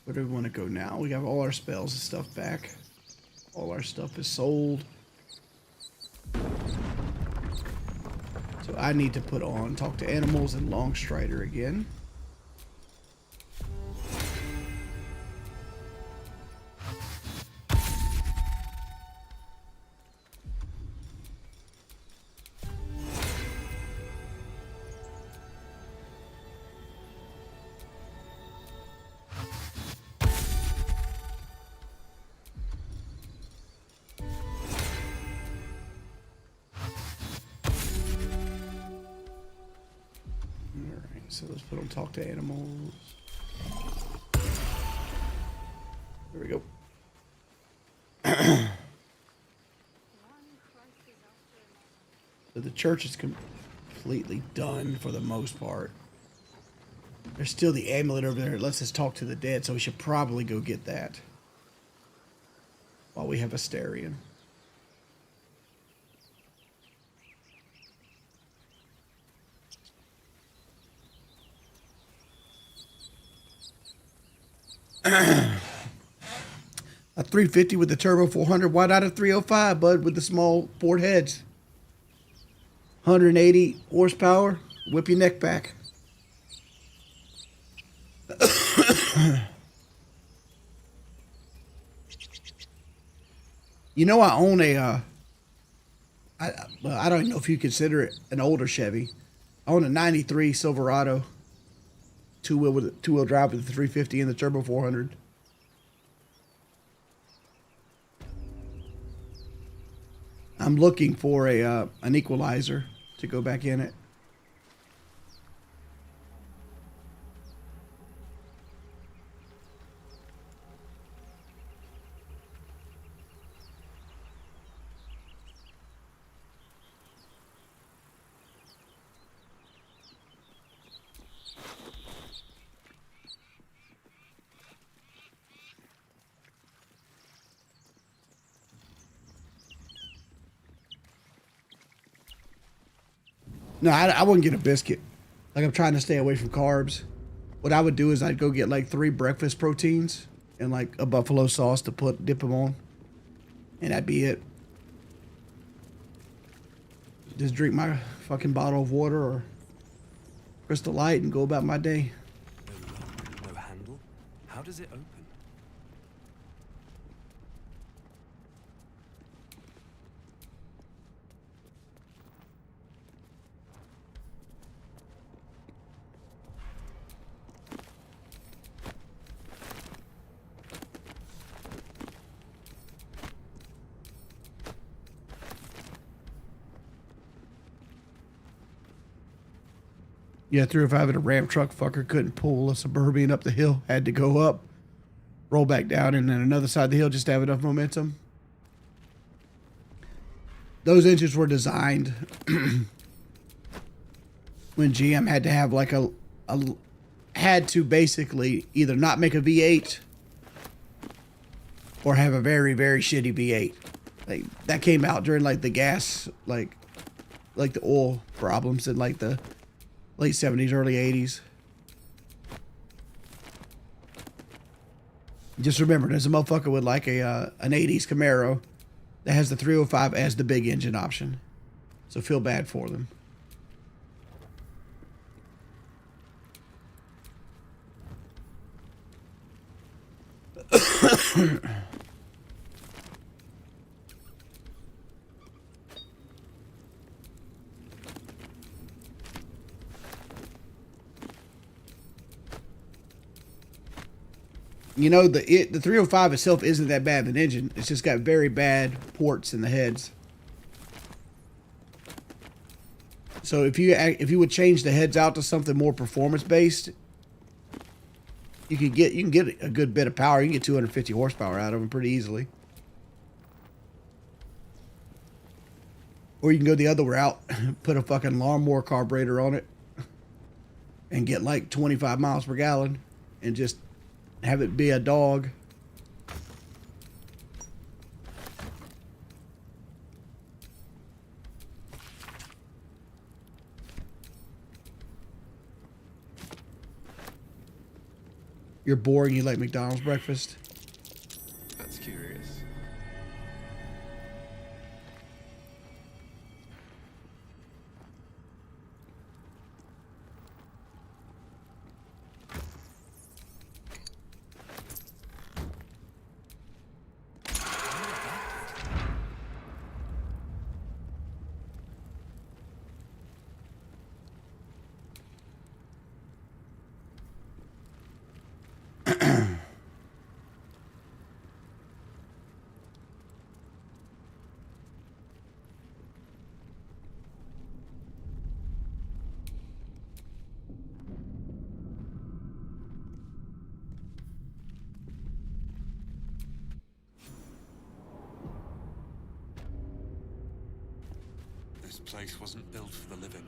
Where do we want to go now? We got all our spells and stuff back. All our stuff is sold. So I need to put on Talk to Animals and Longstrider again. So let's put on talk to animals. There we go. So the church is completely done for the most part. There's still the amulet over there. It lets us talk to the dead, so we should probably go get that while we have Asterion. A 350 with the turbo 400. Why not a 305, bud, with the small port heads? 180 horsepower. Whip your neck back. You know, I own a, I don't even know if you consider it an older Chevy. I own a 93 Silverado. Two-wheel drive with the 350 and the turbo 400. I'm looking for an equalizer to go back in it. No, I wouldn't get a biscuit. Like, I'm trying to stay away from carbs. What I would do is I'd go get like 3 breakfast proteins and like a buffalo sauce to dip them on. And that'd be it. Just drink my fucking bottle of water or Crystal Light and go about my day. No lock, no handle. How does it open? Yeah, 305 in a Ram truck fucker couldn't pull a Suburban up the hill. Had to go up, roll back down, and then another side of the hill just to have enough momentum. Those engines were designed when GM had to have like had to basically either not make a V8 or have a very, very shitty V8. Like that came out during like the gas, like the oil problems in like the late 70s, early 80s. Just remember, there's a motherfucker with like an 80s Camaro that has the 305 as the big engine option. So feel bad for them. You know, the 305 itself isn't that bad of an engine. It's just got very bad ports in the heads. So if you would change the heads out to something more performance based, you can get a good bit of power. You can get 250 horsepower out of them pretty easily. Or you can go the other route, put a fucking lawnmower carburetor on it, and get like 25 miles per gallon, and just have it be a dog. You're boring. You like McDonald's breakfast? That's curious. This place wasn't built for the living.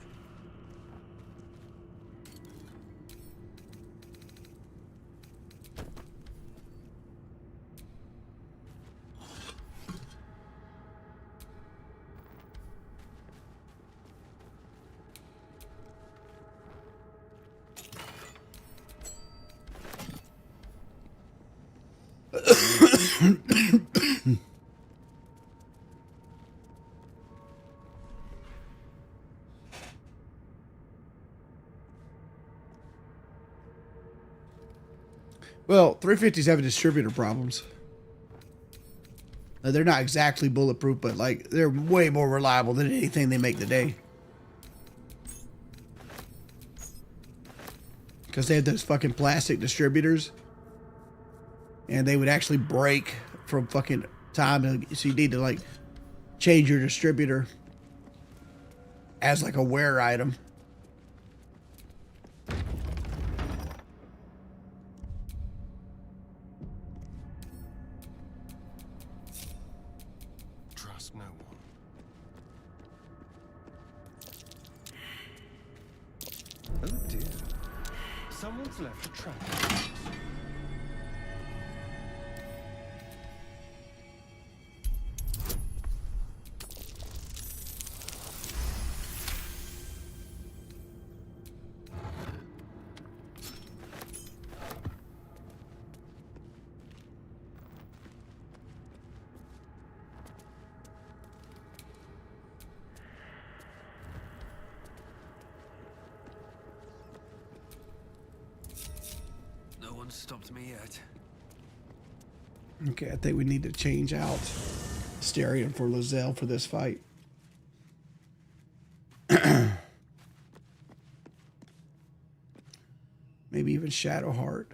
Well, 350s have distributor problems. They're not exactly bulletproof, but like they're way more reliable than anything they make today. Because they have those fucking plastic distributors. And they would actually break from fucking time. So you need to like change your distributor as like a wear item. Trust no one. Oh dear. Someone's left a trap. No one stopped me yet. Okay, I think we need to change out Starion for Lozelle for this fight. Maybe even Shadowheart.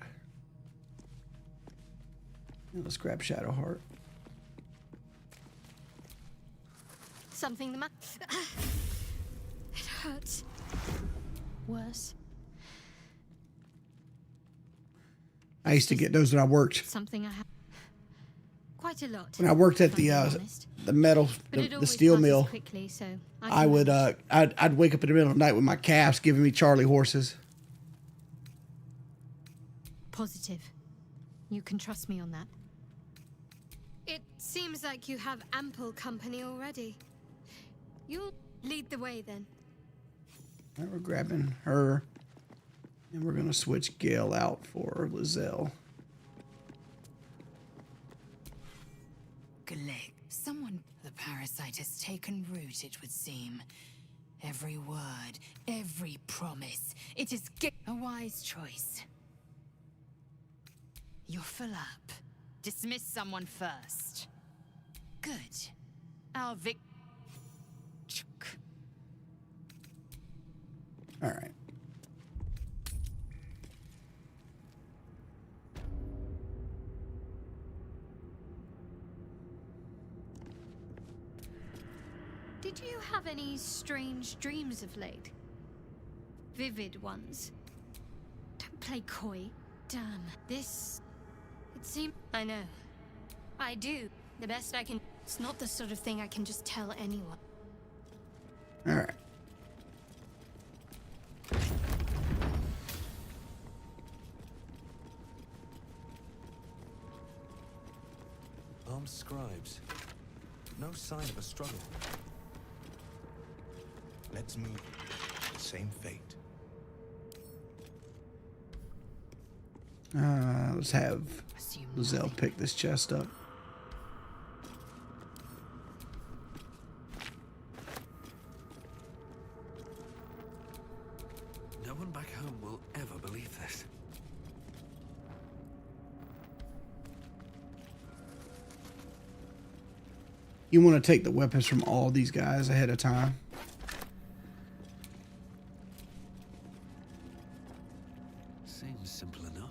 Let's grab Shadowheart. Something the matter? It hurts. Worse. I used to get those when I worked. Something I have quite a lot. When I worked at the metal, the steel mill, quickly, so I would I'd wake up in the middle of the night with my calves giving me Charlie horses. Positive. You can trust me on that. It seems like you have ample company already. You'll lead the way then. All right, we're grabbing her, and we're gonna switch Gale out for Lozelle. Gale. Someone... The parasite has taken root, it would seem. Every word, every promise. It is a wise choice. You're full up. Dismiss someone first. Good. Our Vic... All right. Did you have any strange dreams of late? Vivid ones? Don't play coy. Damn, this... It seems... I know. I do. The best I can... It's not the sort of thing I can just tell anyone. All right. Armed scribes. No sign of a struggle. Let's move. Same fate. Let's have Lozelle pick this chest up. No one back home will ever believe this. You want to take the weapons from all these guys ahead of time. Seems simple enough.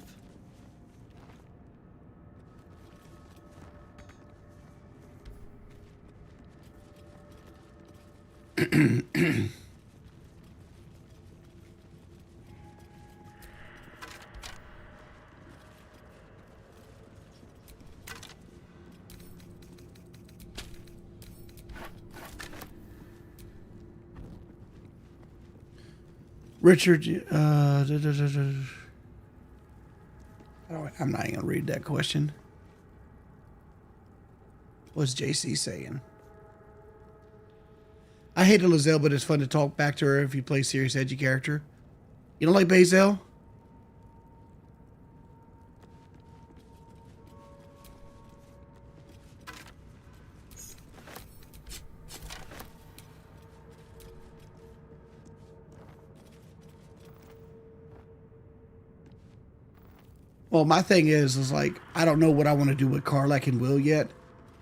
Richard, I'm not even gonna read that question. What's JC saying? I hated Lizelle, but it's fun to talk back to her if you play serious, edgy character. You don't like Bazel? Well, my thing is like, I don't know what I want to do with Karlach and Will yet.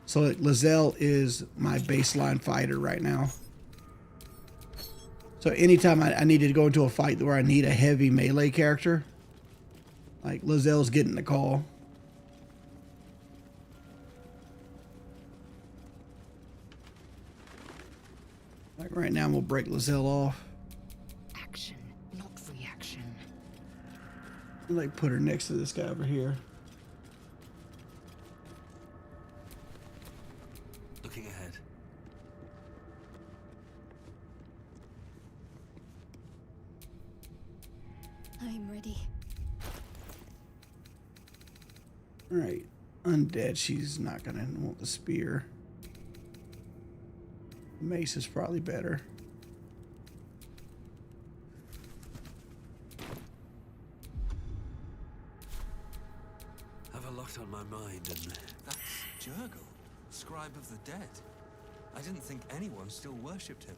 So like, Lizelle is my baseline fighter right now. So anytime I need to go into a fight where I need a heavy melee character, like Lizelle's getting the call. Like right now, I'm gonna break Lizelle off. Action, not reaction. Like put her next to this guy over here. Looking ahead. I'm ready. All right, undead. She's not gonna want the spear. Mace is probably better. Have a lot on my mind, and That's Jurgle, scribe of the dead. I didn't think anyone still worshipped him.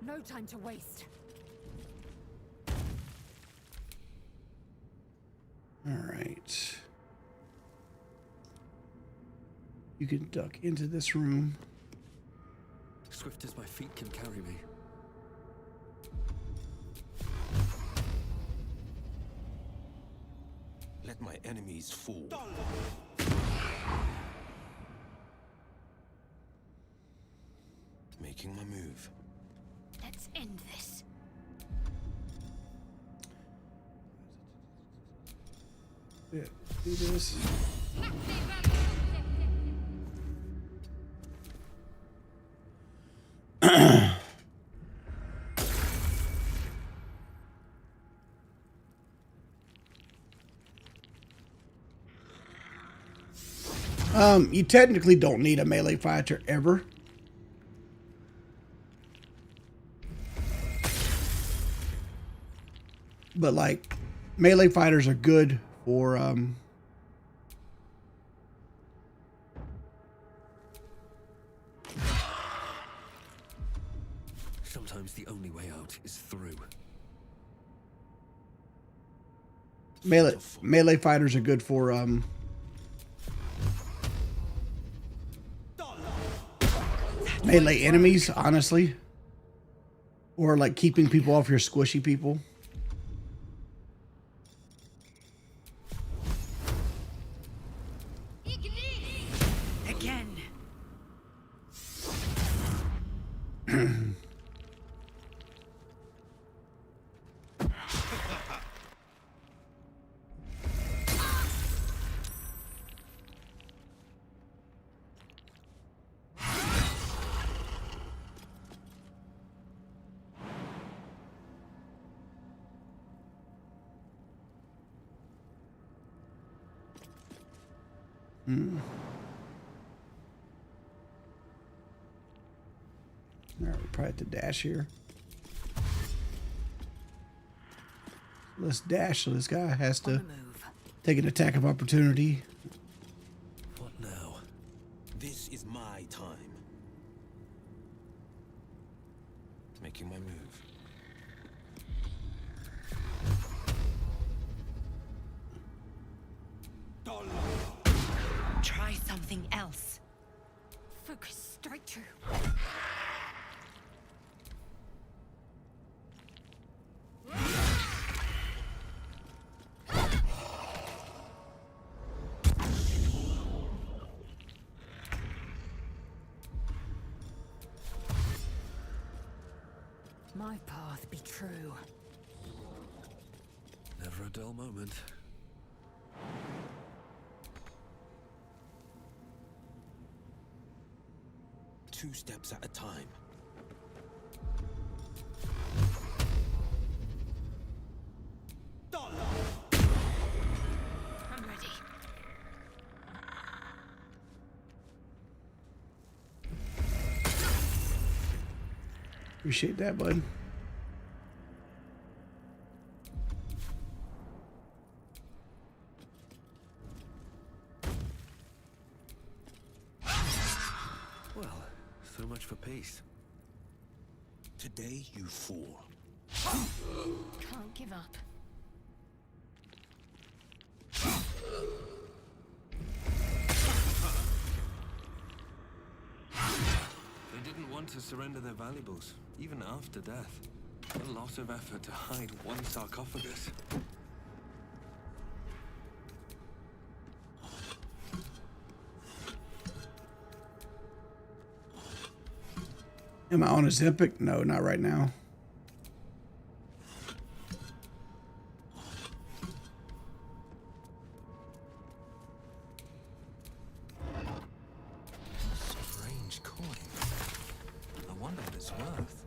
No time to waste. All right. You can duck into this room. swift as my feet can carry me. Let my enemies fall. Making my move. Let's end this. Yeah, do this. You technically don't need a melee fighter ever. But like, melee fighters are good for sometimes the only way out is through. melee fighters are good for melee enemies, honestly. Or like keeping people off your squishy people. Again. Alright, we probably have to dash here. Let's dash so this guy has to take an attack of opportunity. What now? This is my time. Making my move. Try something else. Focus straight through. my path be true. Never a dull moment. Two steps at a time. I'm ready. Appreciate that, bud. Well, so much for peace. Today you fall. Can't give up. They didn't want to surrender their valuables, even after death. A lot of effort to hide one sarcophagus. Am I on a Zempic? No, not right now. Strange coin. I wonder what it's worth.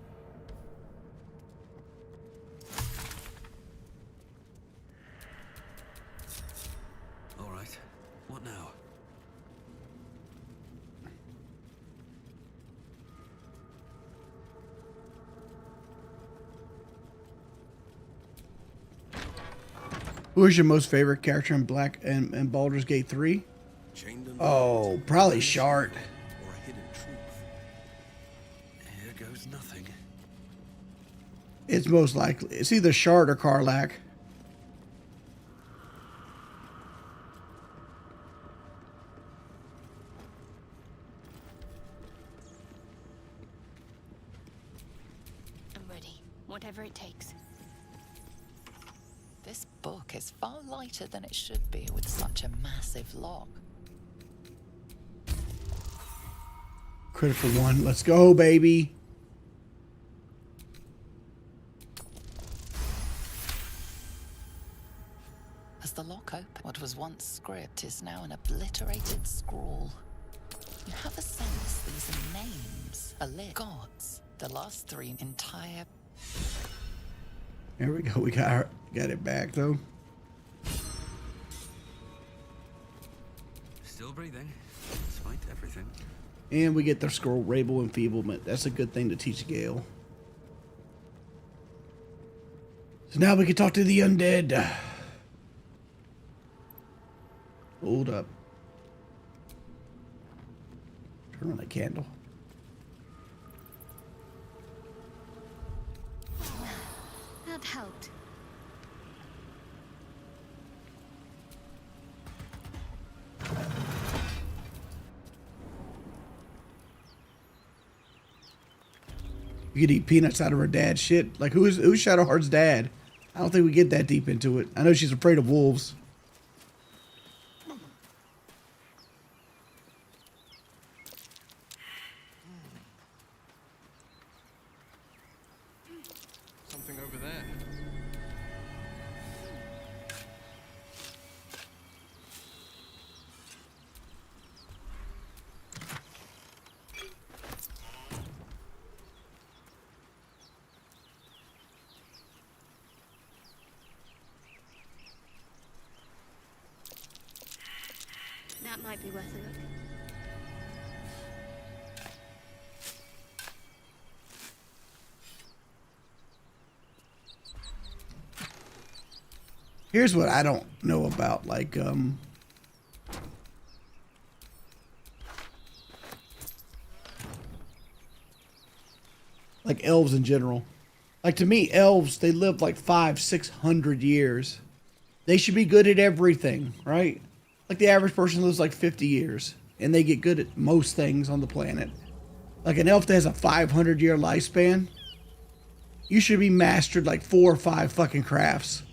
All right. What now? Who is your most favorite character in Black and Baldur's Gate 3? Oh, probably Shart. Or a hidden truth. Here goes nothing. It's most likely. It's either Shart or Karlach. I'm ready. Whatever it takes. This book is far lighter than it should be with such a massive lock. Critical one. Let's go, baby. As the lock opened, what was once script is now an obliterated scrawl. You have a sense these are names, a list, gods. The last three entire. There we go. We got it back though. Still breathing, despite everything. And we get the scroll Rabel enfeeblement. That's a good thing to teach Gale. So now we can talk to the undead. Hold up. Turn on the candle. That helped. You could eat peanuts out of her dad's shit. Like, who's Shadowheart's dad? I don't think we get that deep into it. I know she's afraid of wolves. Something over there. That might be worth a look. Here's what I don't know about, like elves in general. Like, to me, elves, they live like 500-600 years. They should be good at everything, right? Like, the average person lives like 50 years, and they get good at most things on the planet. Like, an elf that has a 500-year lifespan, you should be mastered like 4 or 5 fucking crafts.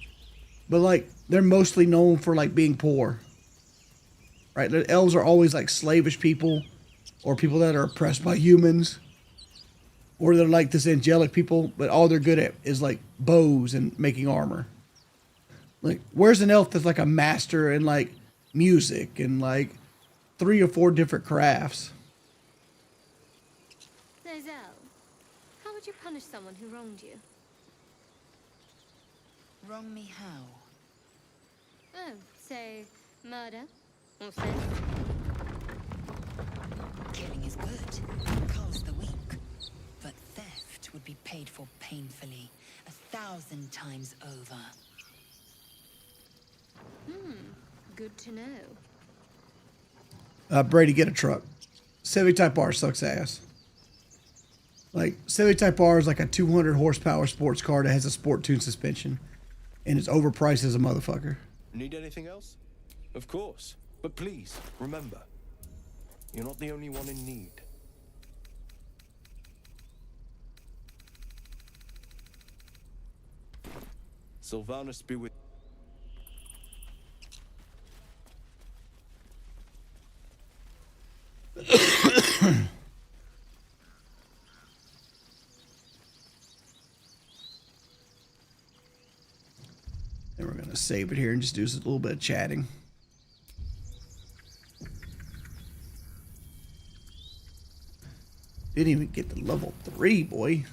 But, like, they're mostly known for, like, being poor. Right? The elves are always, like, slavish people or people that are oppressed by humans. or they're like this angelic people, but all they're good at is like bows and making armor. Like, where's an elf that's like a master in like music and like 3 or 4 different crafts? Zell, how would you punish someone who wronged you? Wrong me how? Oh, say murder or theft? Killing is good, culls the weak. But theft would be paid for painfully, 1,000 times over. Good to know. Brady, get a truck. Chevy Type R sucks ass. Like, Chevy Type R is like a 200 horsepower sports car that has a sport tune suspension. And it's overpriced as a motherfucker. Need anything else? Of course. But please, remember, you're not the only one in need. Sylvanus be with... And we're going to save it here and just do a little bit of chatting. Didn't even get to level 3, boy.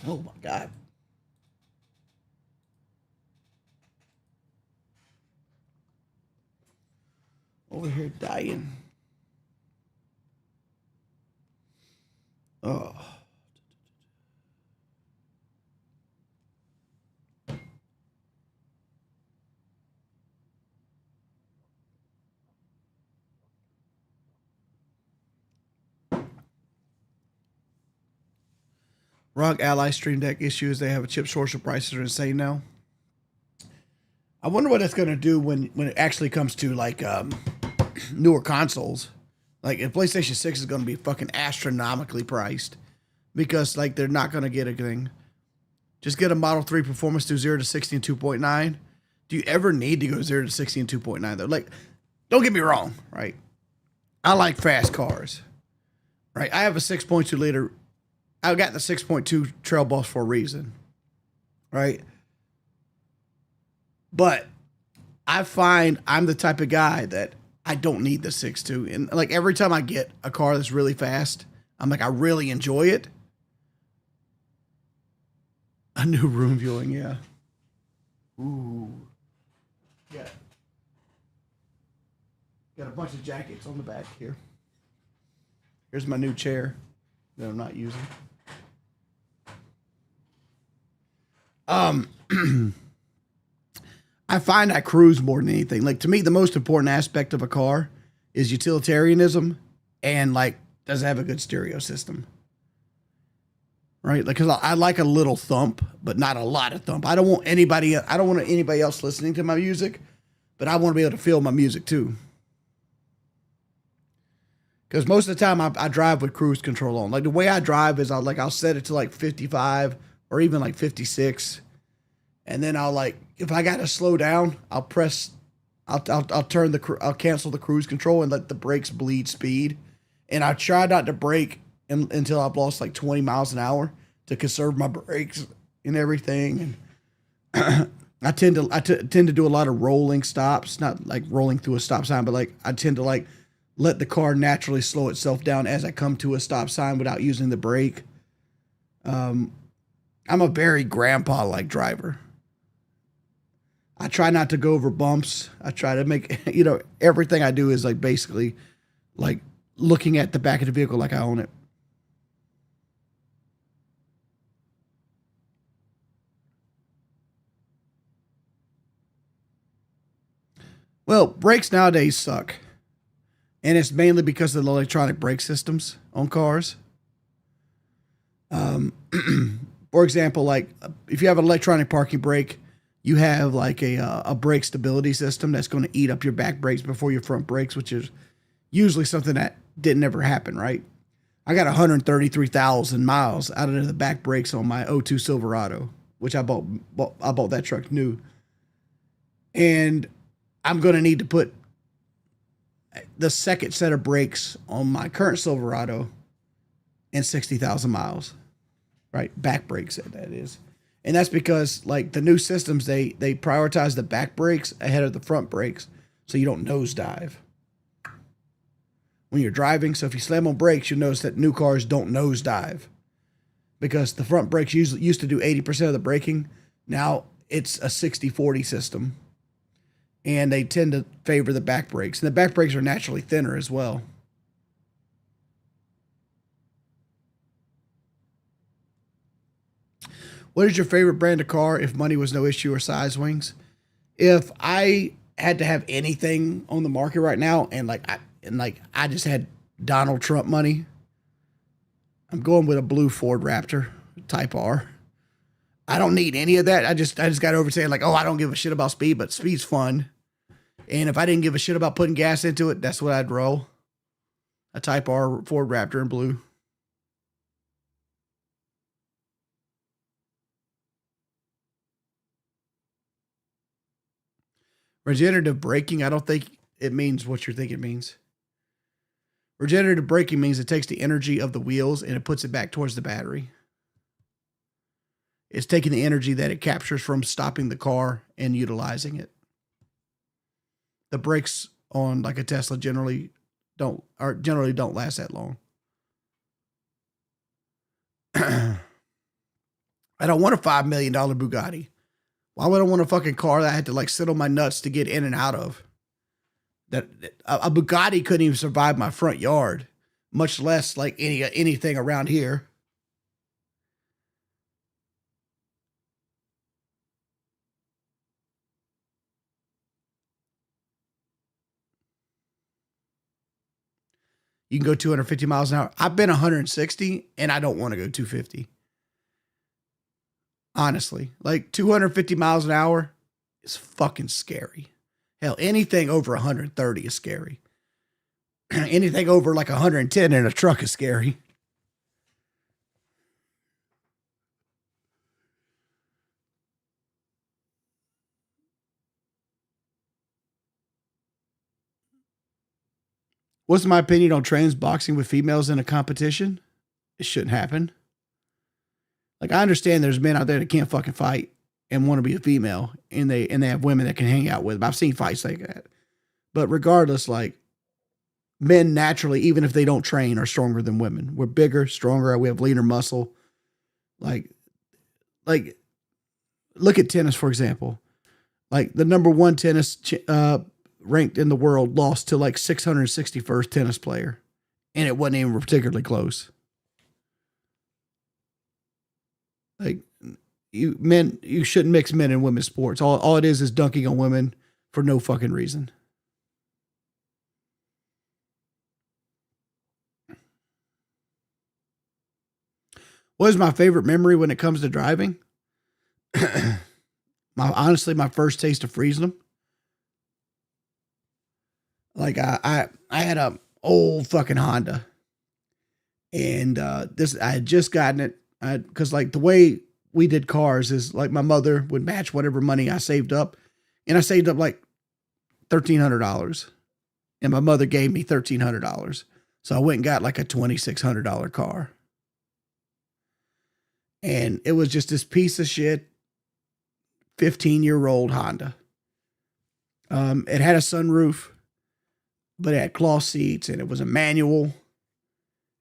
Oh my God. Over here dying. Oh. ROG Ally Stream Deck issues. They have a chip shortage. Prices are insane now. I wonder what it's going to do when it actually comes to like newer consoles. Like, if PlayStation 6 is going to be fucking astronomically priced because like they're not going to get anything. Just get a Model 3 performance to 0 to 60 in 2.9. Do you ever need to go 0 to 60 in 2.9 though? Like, don't get me wrong, right? I like fast cars, right? I have a 6.2 liter. I got the 6.2 Trail Boss for a reason, right? But I find I'm the type of guy that I don't need the 6.2. And like every time I get a car that's really fast, I'm like, I really enjoy it. A new room viewing, yeah. Ooh. Yeah. Got a bunch of jackets on the back here. Here's my new chair that I'm not using. I find I cruise more than anything. Like, to me, the most important aspect of a car is utilitarianism and, like, does it have a good stereo system? Right? Like, because I like a little thump, but not a lot of thump. I don't want anybody else listening to my music, but I want to be able to feel my music too. Because most of the time I drive with cruise control on. Like, the way I drive is I'll set it to like 55 or even like 56. And then I'll like, if I got to slow down, I'll cancel the cruise control and let the brakes bleed speed. And I try not to brake until I've lost like 20 miles an hour to conserve my brakes and everything. And I tend to do a lot of rolling stops, not like rolling through a stop sign, but like I tend to like let the car naturally slow itself down as I come to a stop sign without using the brake. I'm a very grandpa-like driver. I try not to go over bumps. I try to make, everything I do is like basically like looking at the back of the vehicle like I own it. Well, brakes nowadays suck. And it's mainly because of the electronic brake systems on cars. For example, like if you have an electronic parking brake, you have like a brake stability system that's going to eat up your back brakes before your front brakes, which is usually something that didn't ever happen, right? I got 133,000 miles out of the back brakes on my '02 Silverado, which I bought that truck new. And I'm going to need to put the second set of brakes on my current Silverado and 60,000 miles, right? Back brakes, that is. And that's because like the new systems, they prioritize the back brakes ahead of the front brakes. So you don't nosedive when you're driving. So if you slam on brakes, you'll notice that new cars don't nosedive because the front brakes used to do 80% of the braking. Now it's a 60-40 system. And they tend to favor the back brakes. And the back brakes are naturally thinner as well. What is your favorite brand of car if money was no issue or size wings? If I had to have anything on the market right now and I just had Donald Trump money, I'm going with a blue Ford Raptor Type R. I don't need any of that. I just got over saying like, oh, I don't give a shit about speed, but speed's fun. And if I didn't give a shit about putting gas into it, that's what I'd roll. A Type R Ford Raptor in blue. Regenerative braking, I don't think it means what you think it means. Regenerative braking means it takes the energy of the wheels and it puts it back towards the battery. It's taking the energy that it captures from stopping the car and utilizing it. The brakes on like a Tesla generally don't last that long. I don't want a $5 million Bugatti. Why would I want a fucking car that I had to like sit on my nuts to get in and out of? That a Bugatti couldn't even survive my front yard, much less like anything around here. You can go 250 miles an hour. I've been 160 and I don't want to go 250. Honestly, like 250 miles an hour is fucking scary. Hell, anything over 130 is scary. Anything over like 110 in a truck is scary. What's my opinion on trans boxing with females in a competition? It shouldn't happen. Like, I understand there's men out there that can't fucking fight and want to be a female, and they have women that can hang out with them. I've seen fights like that. But regardless, like, men naturally, even if they don't train, are stronger than women. We're bigger, stronger, we have leaner muscle. Like look at tennis, for example. Like, the number one tennis ranked in the world lost to like 661st tennis player, and it wasn't even particularly close. Like, you shouldn't mix men and women's sports. All it is dunking on women for no fucking reason. What is my favorite memory when it comes to driving? Honestly, my first taste of freezing them. Like, I had a old fucking Honda, and I had just gotten it. Because like the way we did cars is like my mother would match whatever money I saved up, and I saved up like $1,300, and my mother gave me $1,300, so I went and got like a $2,600 car, and it was just this piece of shit 15-year-old Honda. It had a sunroof, but it had cloth seats, and it was a manual.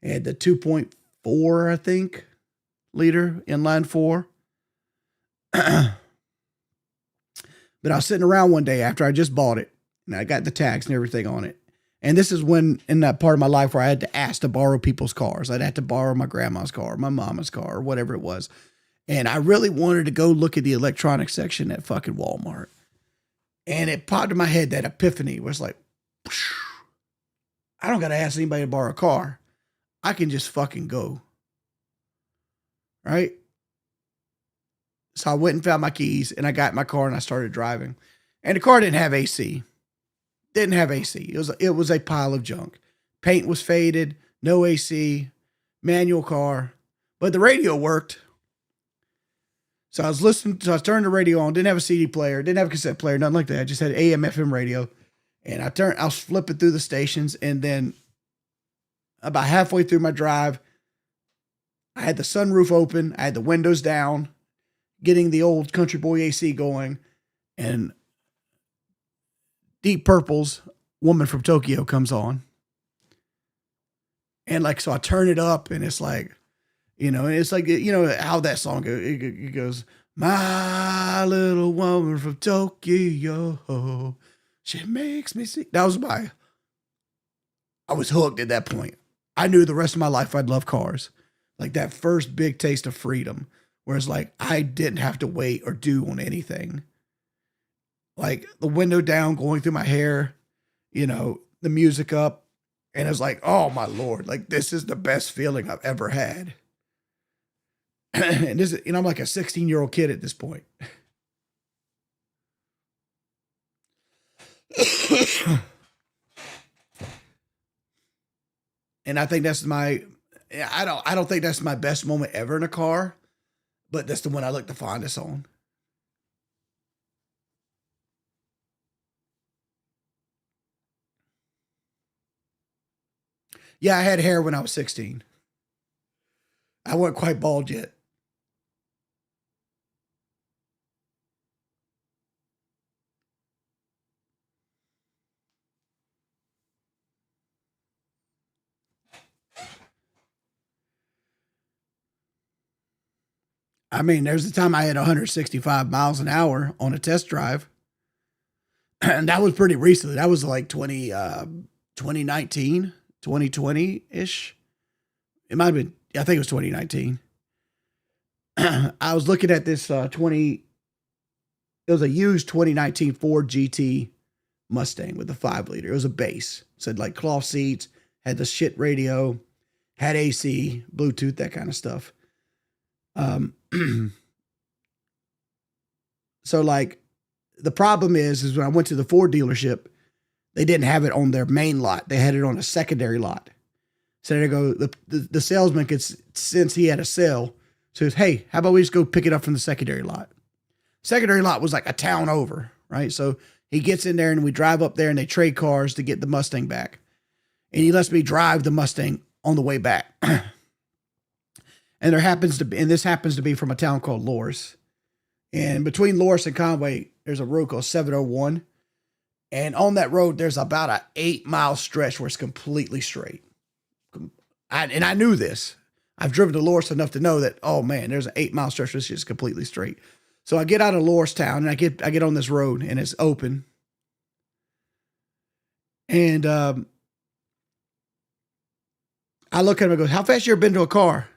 It had the 2.4, I think, liter inline 4. But I was sitting around one day after I just bought it, and I got the tags and everything on it. And this is when, in that part of my life where I had to ask to borrow people's cars. I'd have to borrow my grandma's car, my mama's car, or whatever it was. And I really wanted to go look at the electronics section at fucking Walmart. And it popped in my head, that epiphany was like, I don't got to ask anybody to borrow a car. I can just fucking go. Right? So I went and found my keys, and I got in my car and I started driving. And the car didn't have AC. Didn't have AC. It was a pile of junk. Paint was faded, no AC. manual car, but the radio worked. So I was listening, so I turned the radio on, didn't have a CD player, didn't have a cassette player, nothing like that. I just had AM, FM radio. And I was flipping through the stations, and then about halfway through my drive, I had the sunroof open, I had the windows down, getting the old Country Boy AC going, and Deep Purple's Woman from Tokyo comes on. And like, so I turn it up, and it's like, it's like, how that song goes. It goes, my little woman from Tokyo, she makes me see. I was hooked at that point. I knew the rest of my life I'd love cars. Like that first big taste of freedom, where it's like, I didn't have to wait or do on anything. Like the window down, going through my hair, the music up. And it's like, oh my Lord, like this is the best feeling I've ever had. And this, I'm like a 16-year-old kid at this point. And I think that's I don't think that's my best moment ever in a car, but that's the one I look the fondest on. Yeah, I had hair when I was 16. I wasn't quite bald yet. I mean, there's the time I had 165 miles an hour on a test drive. And that was pretty recently. That was like 2019, 2020-ish. It might have been, I think it was 2019. I was looking at this it was a used 2019 Ford GT Mustang with a 5-liter. It was a base. It said like cloth seats, had the shit radio, had AC, Bluetooth, that kind of stuff. So like the problem is when I went to the Ford dealership, they didn't have it on their main lot. They had it on a secondary lot. So there go, the salesman could, since he had a sale, says, hey, how about we just go pick it up from the secondary lot? Secondary lot was like a town over, right? So he gets in there and we drive up there and they trade cars to get the Mustang back. And he lets me drive the Mustang on the way back. And this happens to be from a town called Loris. And between Loris and Conway, there's a road called 701. And on that road, there's about an 8-mile stretch where it's completely straight. And I knew this. I've driven to Loris enough to know that, oh man, there's an 8-mile stretch that's just completely straight. So I get out of Loris town and I get on this road and it's open. And I look at him and go, how fast you ever been to a car?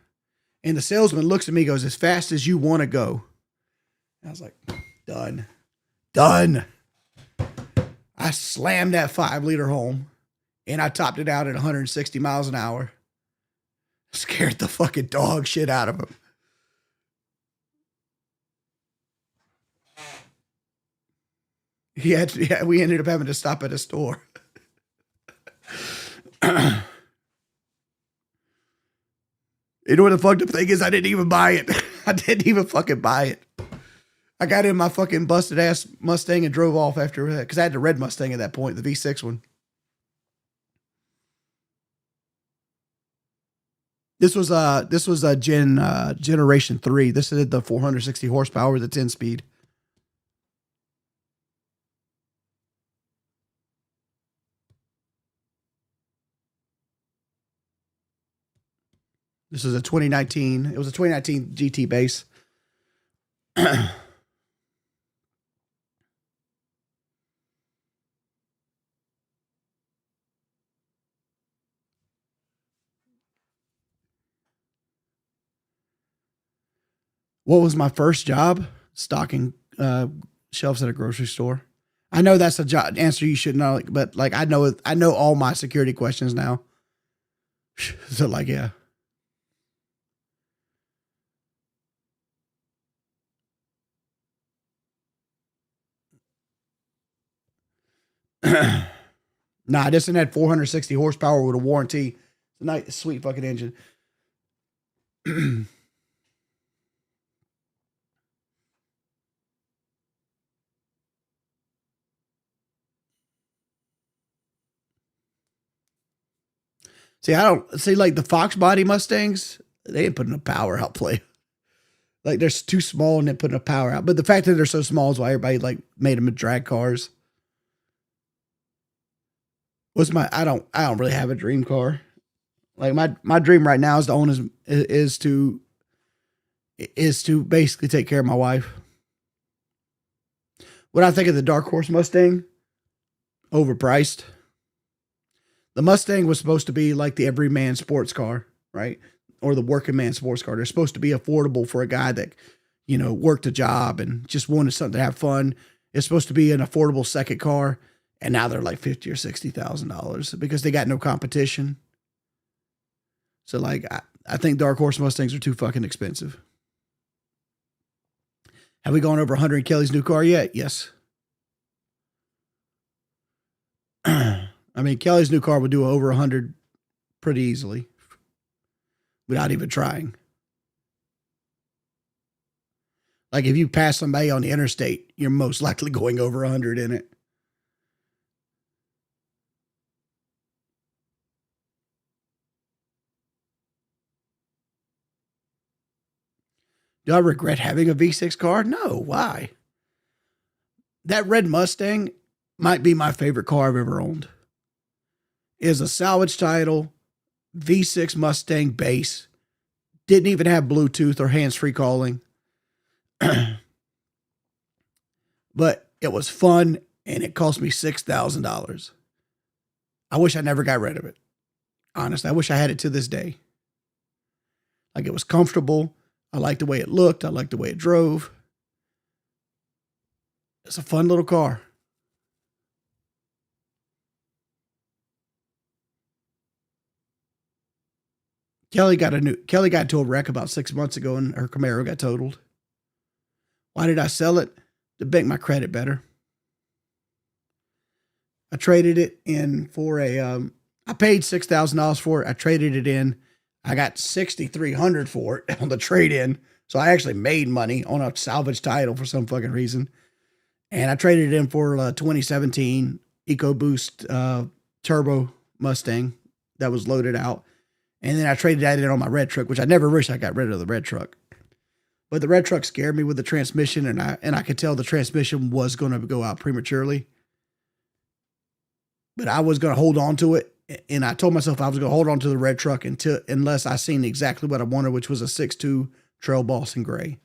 And the salesman looks at me and goes, as fast as you want to go. I was like, done. I slammed that 5-liter home and I topped it out at 160 miles an hour. Scared the fucking dog shit out of him. We ended up having to stop at a store. You know what the fucked up thing is? I didn't even buy it. I didn't even fucking buy it. I got in my fucking busted ass Mustang and drove off after that because I had the red Mustang at that point, the V6 one. This was a generation 3. This is the 460 horsepower, the 10-speed. This is a 2019. It was a 2019 GT base. What was my first job? Stocking shelves at a grocery store. I know that's a job answer you should know, but like I know all my security questions now. So like, yeah. Nah, this one had 460 horsepower with a warranty. Nice, sweet fucking engine. See, I don't see like the Fox body Mustangs. They ain't putting a power outplay. Like they're too small and they're putting a power out. But the fact that they're so small is why everybody like made them drag cars. I don't really have a dream car. Like my dream right now is to own is to basically take care of my wife. What I think of the Dark Horse Mustang, overpriced. The Mustang was supposed to be like the everyman sports car, right? Or the working man sports car. They're supposed to be affordable for a guy that, worked a job and just wanted something to have fun. It's supposed to be an affordable second car, and now they're like $50,000 or $60,000 because they got no competition. So like, I think Dark Horse Mustangs are too fucking expensive. Have we gone over 100 in Kelly's new car yet? Yes. I mean, Kelly's new car would do over 100 pretty easily without even trying. Like if you pass somebody on the interstate, you're most likely going over 100 in it. Do I regret having a V6 car? No. Why? That red Mustang might be my favorite car I've ever owned. It is a salvage title, V6 Mustang base. Didn't even have Bluetooth or hands-free calling. But it was fun, and it cost me $6,000. I wish I never got rid of it. Honestly, I wish I had it to this day. Like, it was comfortable. I liked the way it looked. I liked the way it drove. It's a fun little car. Kelly got into a wreck about 6 months ago, and her Camaro got totaled. Why did I sell it? To make my credit better. I traded it in for I paid $6,000 for it. I traded it in. I got $6,300 for it on the trade-in. So I actually made money on a salvage title for some fucking reason. And I traded it in for a 2017 EcoBoost turbo Mustang that was loaded out. And then I traded that in on my red truck, which I never wish I got rid of the red truck. But the red truck scared me with the transmission, and I could tell the transmission was going to go out prematurely. But I was going to hold on to it, and I told myself I was going to hold on to the red truck unless I seen exactly what I wanted, which was a 6.2 Trail Boss in gray.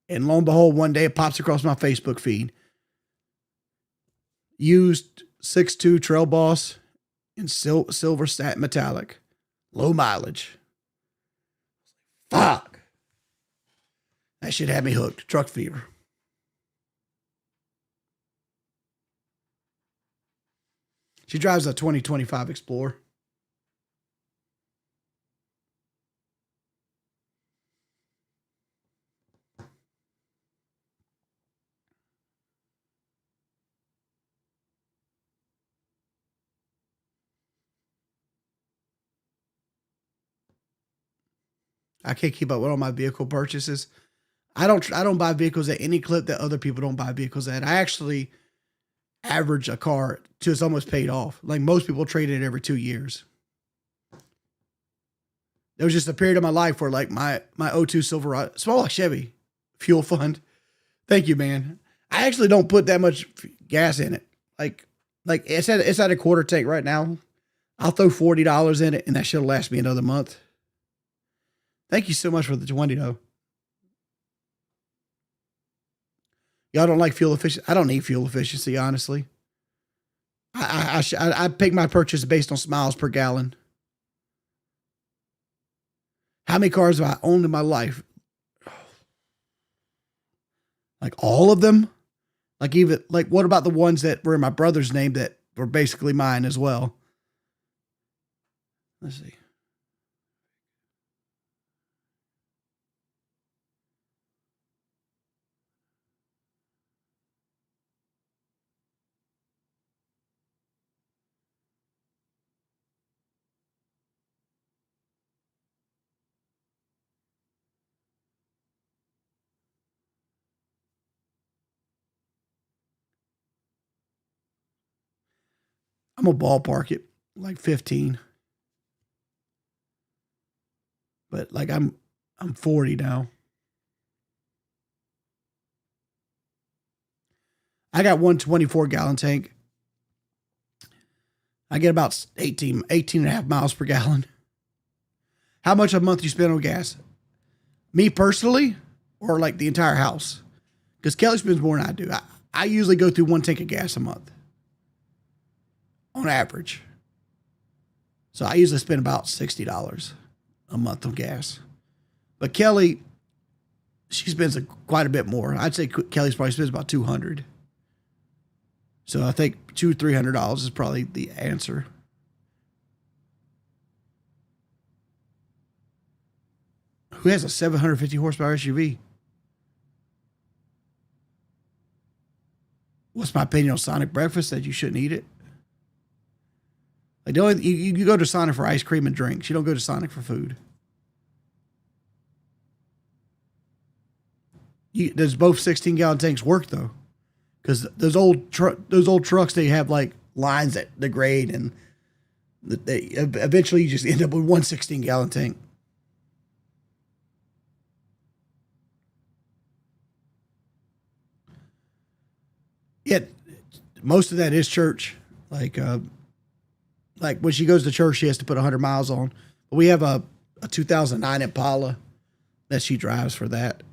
And lo and behold, one day it pops across my Facebook feed. Used 6.2 Trail Boss in silver satin metallic. Low mileage. Fuck. That shit had me hooked. Truck fever. She drives a 2025 Explorer. I can't keep up with all my vehicle purchases. I don't buy vehicles at any clip that other people don't buy vehicles at. I actually average a car till it's almost paid off. Like most people trade it every 2 years. There was just a period of my life where like my 02 Silverado, small like Chevy, fuel fund. Thank you, man. I actually don't put that much gas in it. Like it's at a quarter tank right now. I'll throw $40 in it and that should last me another month. Thank you so much for the 20 though. Y'all don't like fuel efficiency? I don't need fuel efficiency, honestly. I pick my purchase based on miles per gallon. How many cars have I owned in my life? Like all of them? Like what about the ones that were in my brother's name that were basically mine as well? Let's see. I'm gonna ballpark it like 15. But like I'm 40 now. I got one 24-gallon tank. I get about 18 and a half miles per gallon. How much a month you spend on gas? Me personally, or like the entire house? Because Kelly spends more than I do. I usually go through one tank of gas a month. On average. So I usually spend about $60 a month on gas. But Kelly, she spends quite a bit more. I'd say Kelly's probably spends about $200. So I think $200-300 is probably the answer. Who has a 750 horsepower SUV? What's my opinion on Sonic breakfast? That you shouldn't eat it. Like you go to Sonic for ice cream and drinks. You don't go to Sonic for food. Does both 16-gallon tanks work though? Because those old trucks, they have like lines that degrade, and they eventually you just end up with one 16-gallon tank. Yet most of that is church. Like when she goes to church, she has to put 100 miles on. But we have a 2009 Impala that she drives for that.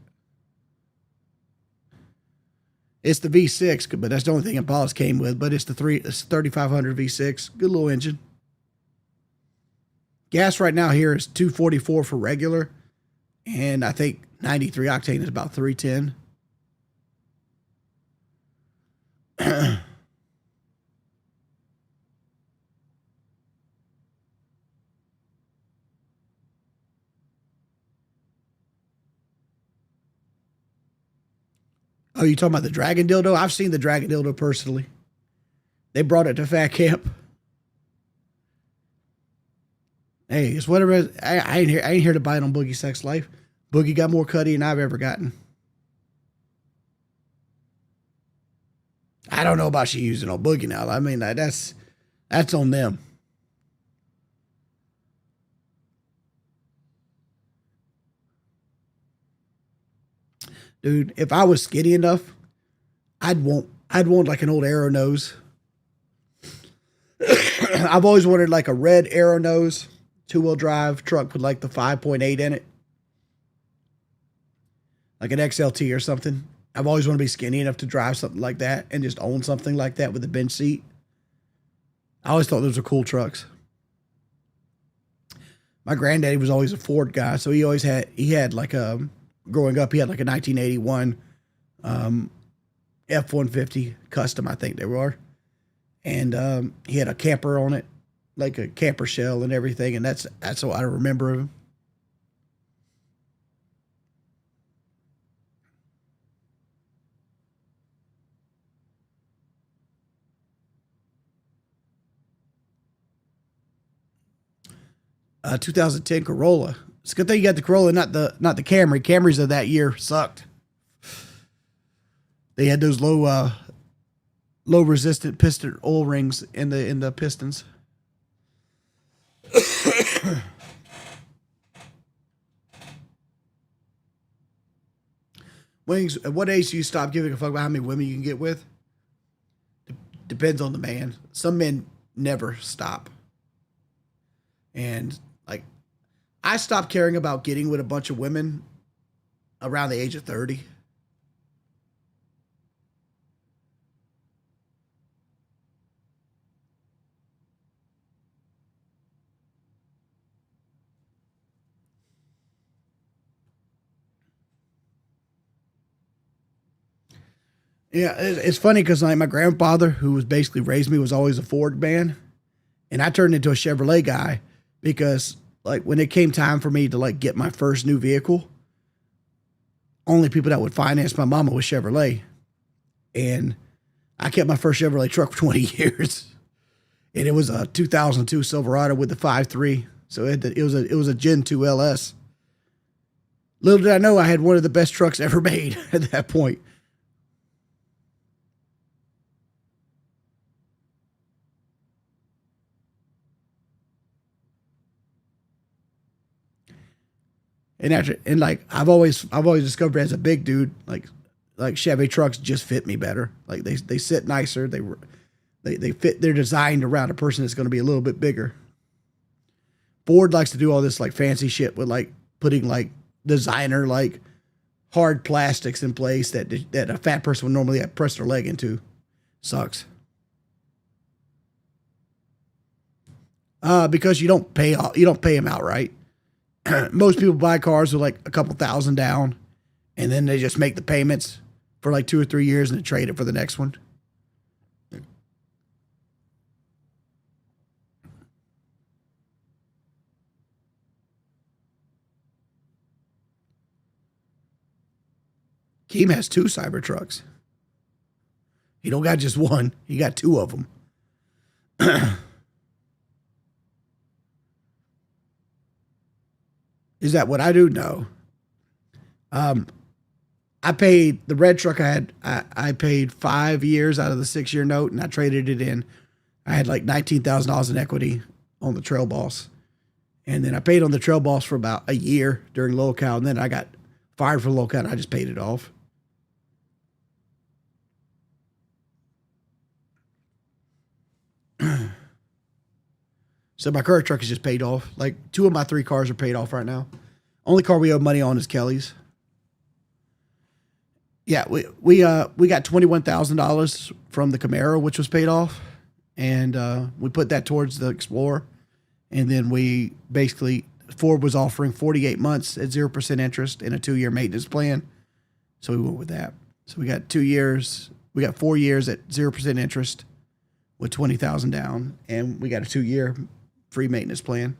It's the V6, but that's the only thing Impalas came with. But it's the 3500 V6. Good little engine. Gas right now here is $2.44 for regular. And I think 93 octane is about $3.10. Oh, you talking about the Dragon Dildo? I've seen the Dragon Dildo personally. They brought it to Fat Camp. Hey, it's whatever. I ain't here to bite on Boogie's sex life. Boogie got more cutty than I've ever gotten. I don't know about she using on Boogie now. I mean, that's on them. Dude, if I was skinny enough, I'd want like an old Arrow nose. I've always wanted like a red Arrow nose, 2-wheel drive truck with like the 5.8 in it. Like an XLT or something. I've always wanted to be skinny enough to drive something like that and just own something like that with a bench seat. I always thought those were cool trucks. My granddaddy was always a Ford guy, so he had like a, growing up, he had like a 1981 F-150 Custom, I think they were. And he had a camper on it, like a camper shell and everything, and that's what I remember of him. A 2010 Corolla. It's a good thing you got the Corolla, not the Camry. Camrys of that year sucked. They had those low resistant piston oil rings in the pistons. Wings, at what age do you stop giving a fuck about how many women you can get with? Depends on the man. Some men never stop. And like, I stopped caring about getting with a bunch of women around the age of 30. Yeah, it's funny because like my grandfather, who was basically raised me, was always a Ford man, and I turned into a Chevrolet guy because like when it came time for me to like get my first new vehicle, only people that would finance my mama was Chevrolet, and I kept my first Chevrolet truck for 20 years, and it was a 2002 Silverado with the 5.3, so it was a Gen 2 LS. Little did I know I had one of the best trucks ever made at that point. And like I've always discovered as a big dude, like Chevy trucks just fit me better. Like they sit nicer. They fit. They're designed around a person that's going to be a little bit bigger. Ford likes to do all this like fancy shit with like putting like designer like hard plastics in place that a fat person would normally have pressed their leg into. Sucks. Because you don't pay them outright. Most people buy cars with like a couple thousand down, and then they just make the payments for like 2 or 3 years and then trade it for the next one. Keem has 2 Cybertrucks. He don't got just one. He got 2 of them. Is that what I do? No. I paid the red truck I had. I paid 5 years out of the 6-year note, and I traded it in. I had like $19,000 in equity on the Trail Boss, and then I paid on the Trail Boss for about a year during locale, and then I got fired for locale, and I just paid it off. So my current truck is just paid off. Like 2 of my 3 cars are paid off right now. Only car we owe money on is Kelly's. Yeah, we got $21,000 from the Camaro, which was paid off, and we put that towards the Explorer, and then we basically Ford was offering 48 months at 0% interest and a 2-year maintenance plan, so we went with that. So we got 2 years, we got 4 years at 0% interest with $20,000 down, and we got a 2-year free maintenance plan.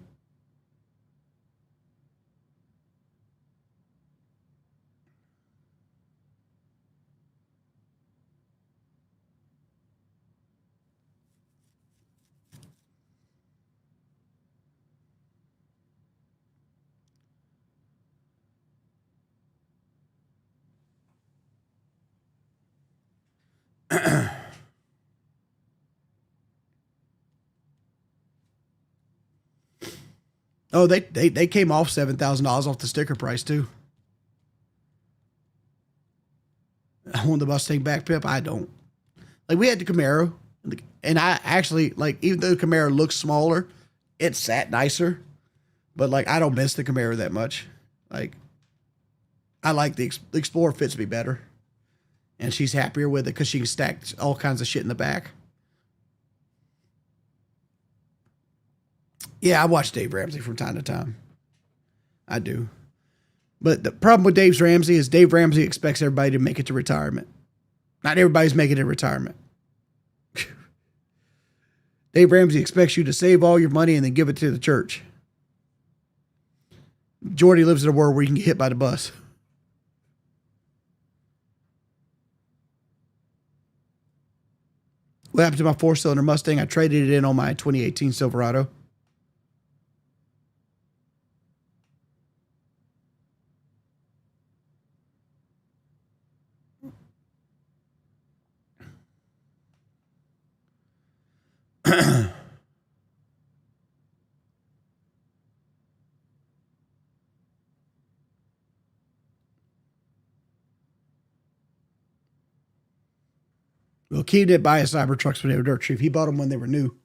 Oh, they came off $7,000 off the sticker price too. I want the Mustang back, Pip. I don't. Like we had the Camaro, and I actually like even though the Camaro looks smaller, it sat nicer. But like I don't miss the Camaro that much. Like I like the Explorer fits me better, and she's happier with it because she can stack all kinds of shit in the back. Yeah, I watch Dave Ramsey from time to time. I do. But the problem with Dave Ramsey is Dave Ramsey expects everybody to make it to retirement. Not everybody's making it to retirement. Dave Ramsey expects you to save all your money and then give it to the church. Jordy lives in a world where you can get hit by the bus. What happened to my 4-cylinder Mustang? I traded it in on my 2018 Silverado. Well, Key didn't buy his Cybertrucks when they were dirt cheap. He bought them when they were new.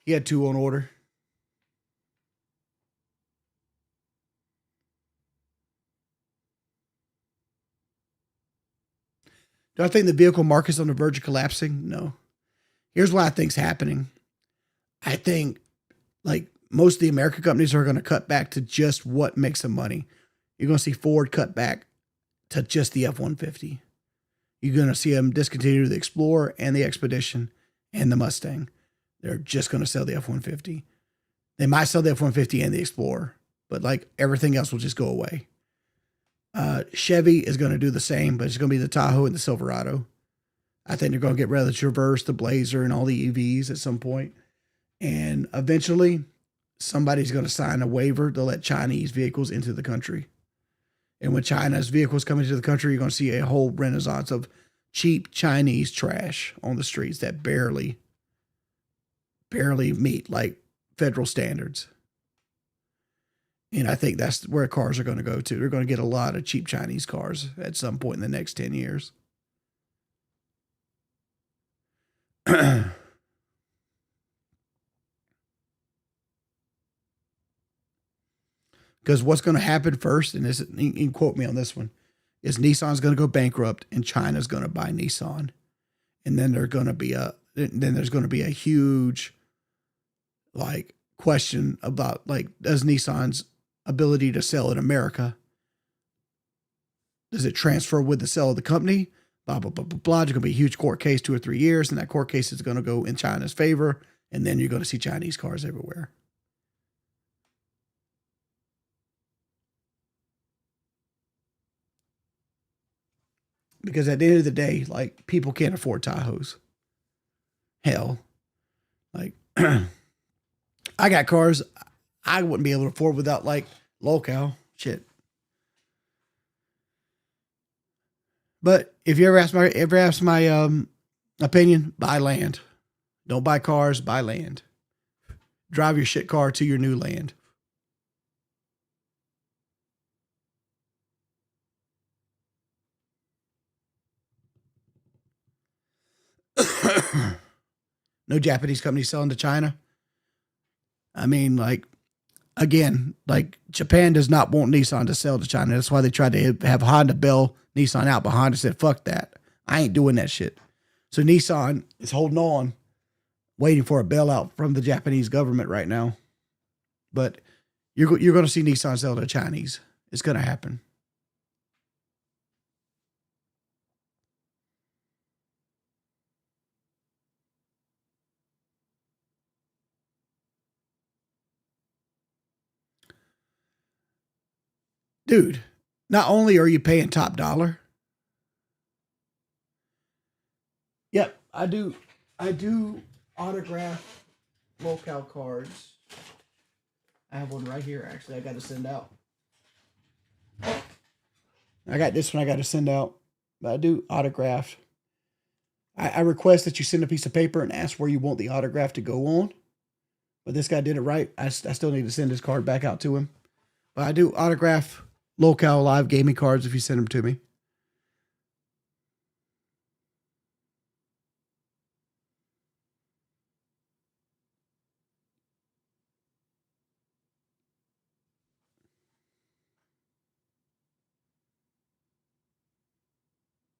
He had 2 on order. Do I think the vehicle market's on the verge of collapsing? No. Here's what I think's happening. I think like most of the American companies are going to cut back to just what makes them money. You're going to see Ford cut back to just the F-150. You're going to see them discontinue the Explorer and the Expedition and the Mustang. They're just going to sell the F-150. They might sell the F-150 and the Explorer, but like everything else will just go away. Chevy is going to do the same, but it's going to be the Tahoe and the Silverado. I think they're going to get rid of the Traverse, the Blazer, and all the EVs at some point. And eventually, somebody's going to sign a waiver to let Chinese vehicles into the country. And when China's vehicles come into the country, you're going to see a whole renaissance of cheap Chinese trash on the streets that barely meet like federal standards. And I think that's where cars are going to go to. They're going to get a lot of cheap Chinese cars at some point in the next 10 years. Because what's going to happen first, and this, you can quote me on this one, is Nissan's going to go bankrupt and China's going to buy Nissan, and then there's going to be a huge like question about like, does Nissan's ability to sell in America, does it transfer with the sale of the company? Blah blah blah blah blah. There's going to be a huge court case, 2 or 3 years, and that court case is going to go in China's favor, and then you're going to see Chinese cars everywhere. Because at the end of the day, like, people can't afford Tahoes. Hell, like, I got cars I wouldn't be able to afford without like locale shit. But if you ever ask my opinion, buy land. Don't buy cars, buy land. Drive your shit car to your new land. No Japanese companies selling to China. I mean, like, again, like, Japan does not want Nissan to sell to China. That's why they tried to have Honda bail Nissan out, but Honda said, fuck that. I ain't doing that shit. So Nissan is holding on, waiting for a bailout from the Japanese government right now. But you're going to see Nissan sell to Chinese. It's going to happen. Dude, not only are you paying top dollar. Yep, I do autograph locale cards. I have one right here, actually. I got to send out. I got this one I got to send out. But I do autograph. I request that you send a piece of paper and ask where you want the autograph to go on. But this guy did it right. I still need to send his card back out to him. But I do autograph locale live gaming cards if you send them to me.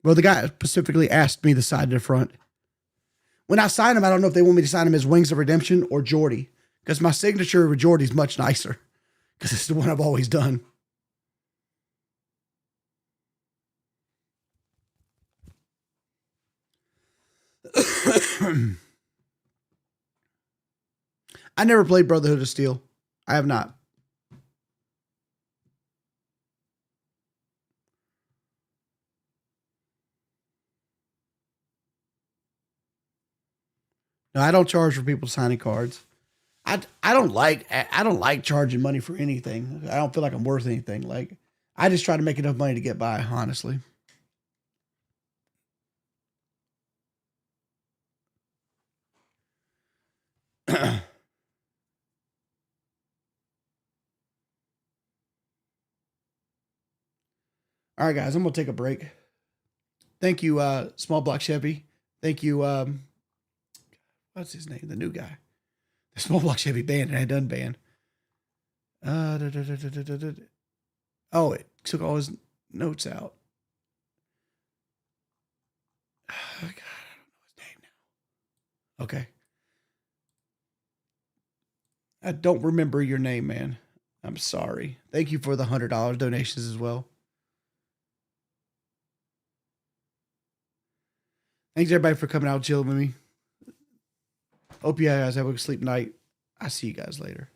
Well, the guy specifically asked me the side to the front. When I sign them, I don't know if they want me to sign them as Wings of Redemption or Geordie, because my signature with Geordie is much nicer, because it's the one I've always done. I never played Brotherhood of Steel. I have not. No, I don't charge for people signing cards. I don't like charging money for anything. I don't feel like I'm worth anything. Like, I just try to make enough money to get by, honestly. All right, guys, I'm going to take a break. Thank you, Small Block Chevy. Thank you, what's his name? The new guy. The Small Block Chevy band, and I done band. Oh, it took all his notes out. Oh, God, I don't know his name now. Okay. I don't remember your name, man. I'm sorry. Thank you for the $100 donations as well. Thanks, everybody, for coming out, chilling with me. Hope you guys have a good sleep night. I'll see you guys later.